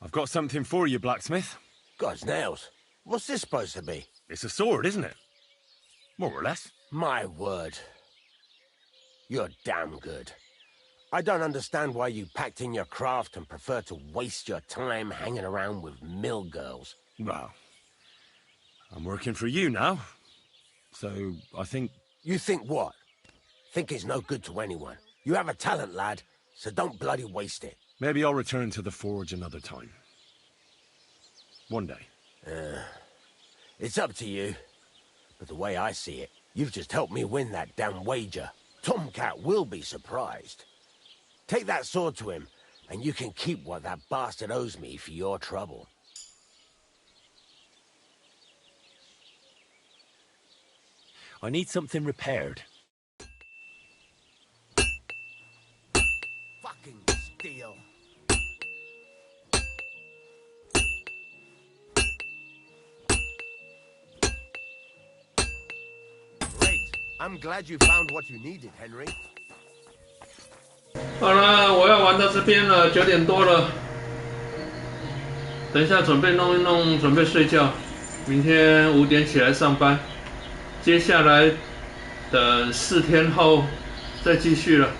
I've got something for you, blacksmith.
God's nails. What's this supposed to be?
It's a sword, isn't it? More or less.
My word. You're damn good. I don't understand why you packed in your craft and prefer to waste your time hanging around with mill girls.
Well, I'm working for you now. So, I think...
You think what? Think it's no good to anyone. You have a talent, lad, so don't bloody waste it.
Maybe I'll return to the forge another time. One day.
It's up to you. But the way I see it, you've just helped me win that damn wager. Tomcat will be surprised. Take that sword to him, and you can keep what that bastard owes me for your trouble.
I need something repaired.
Fucking steal. Great. I'm glad you found what you needed, Henry.
好了，我要玩到这边了，9点多了。等一下准备弄一弄，准备睡觉。明天5点起来上班。接下来等4天后再继续了。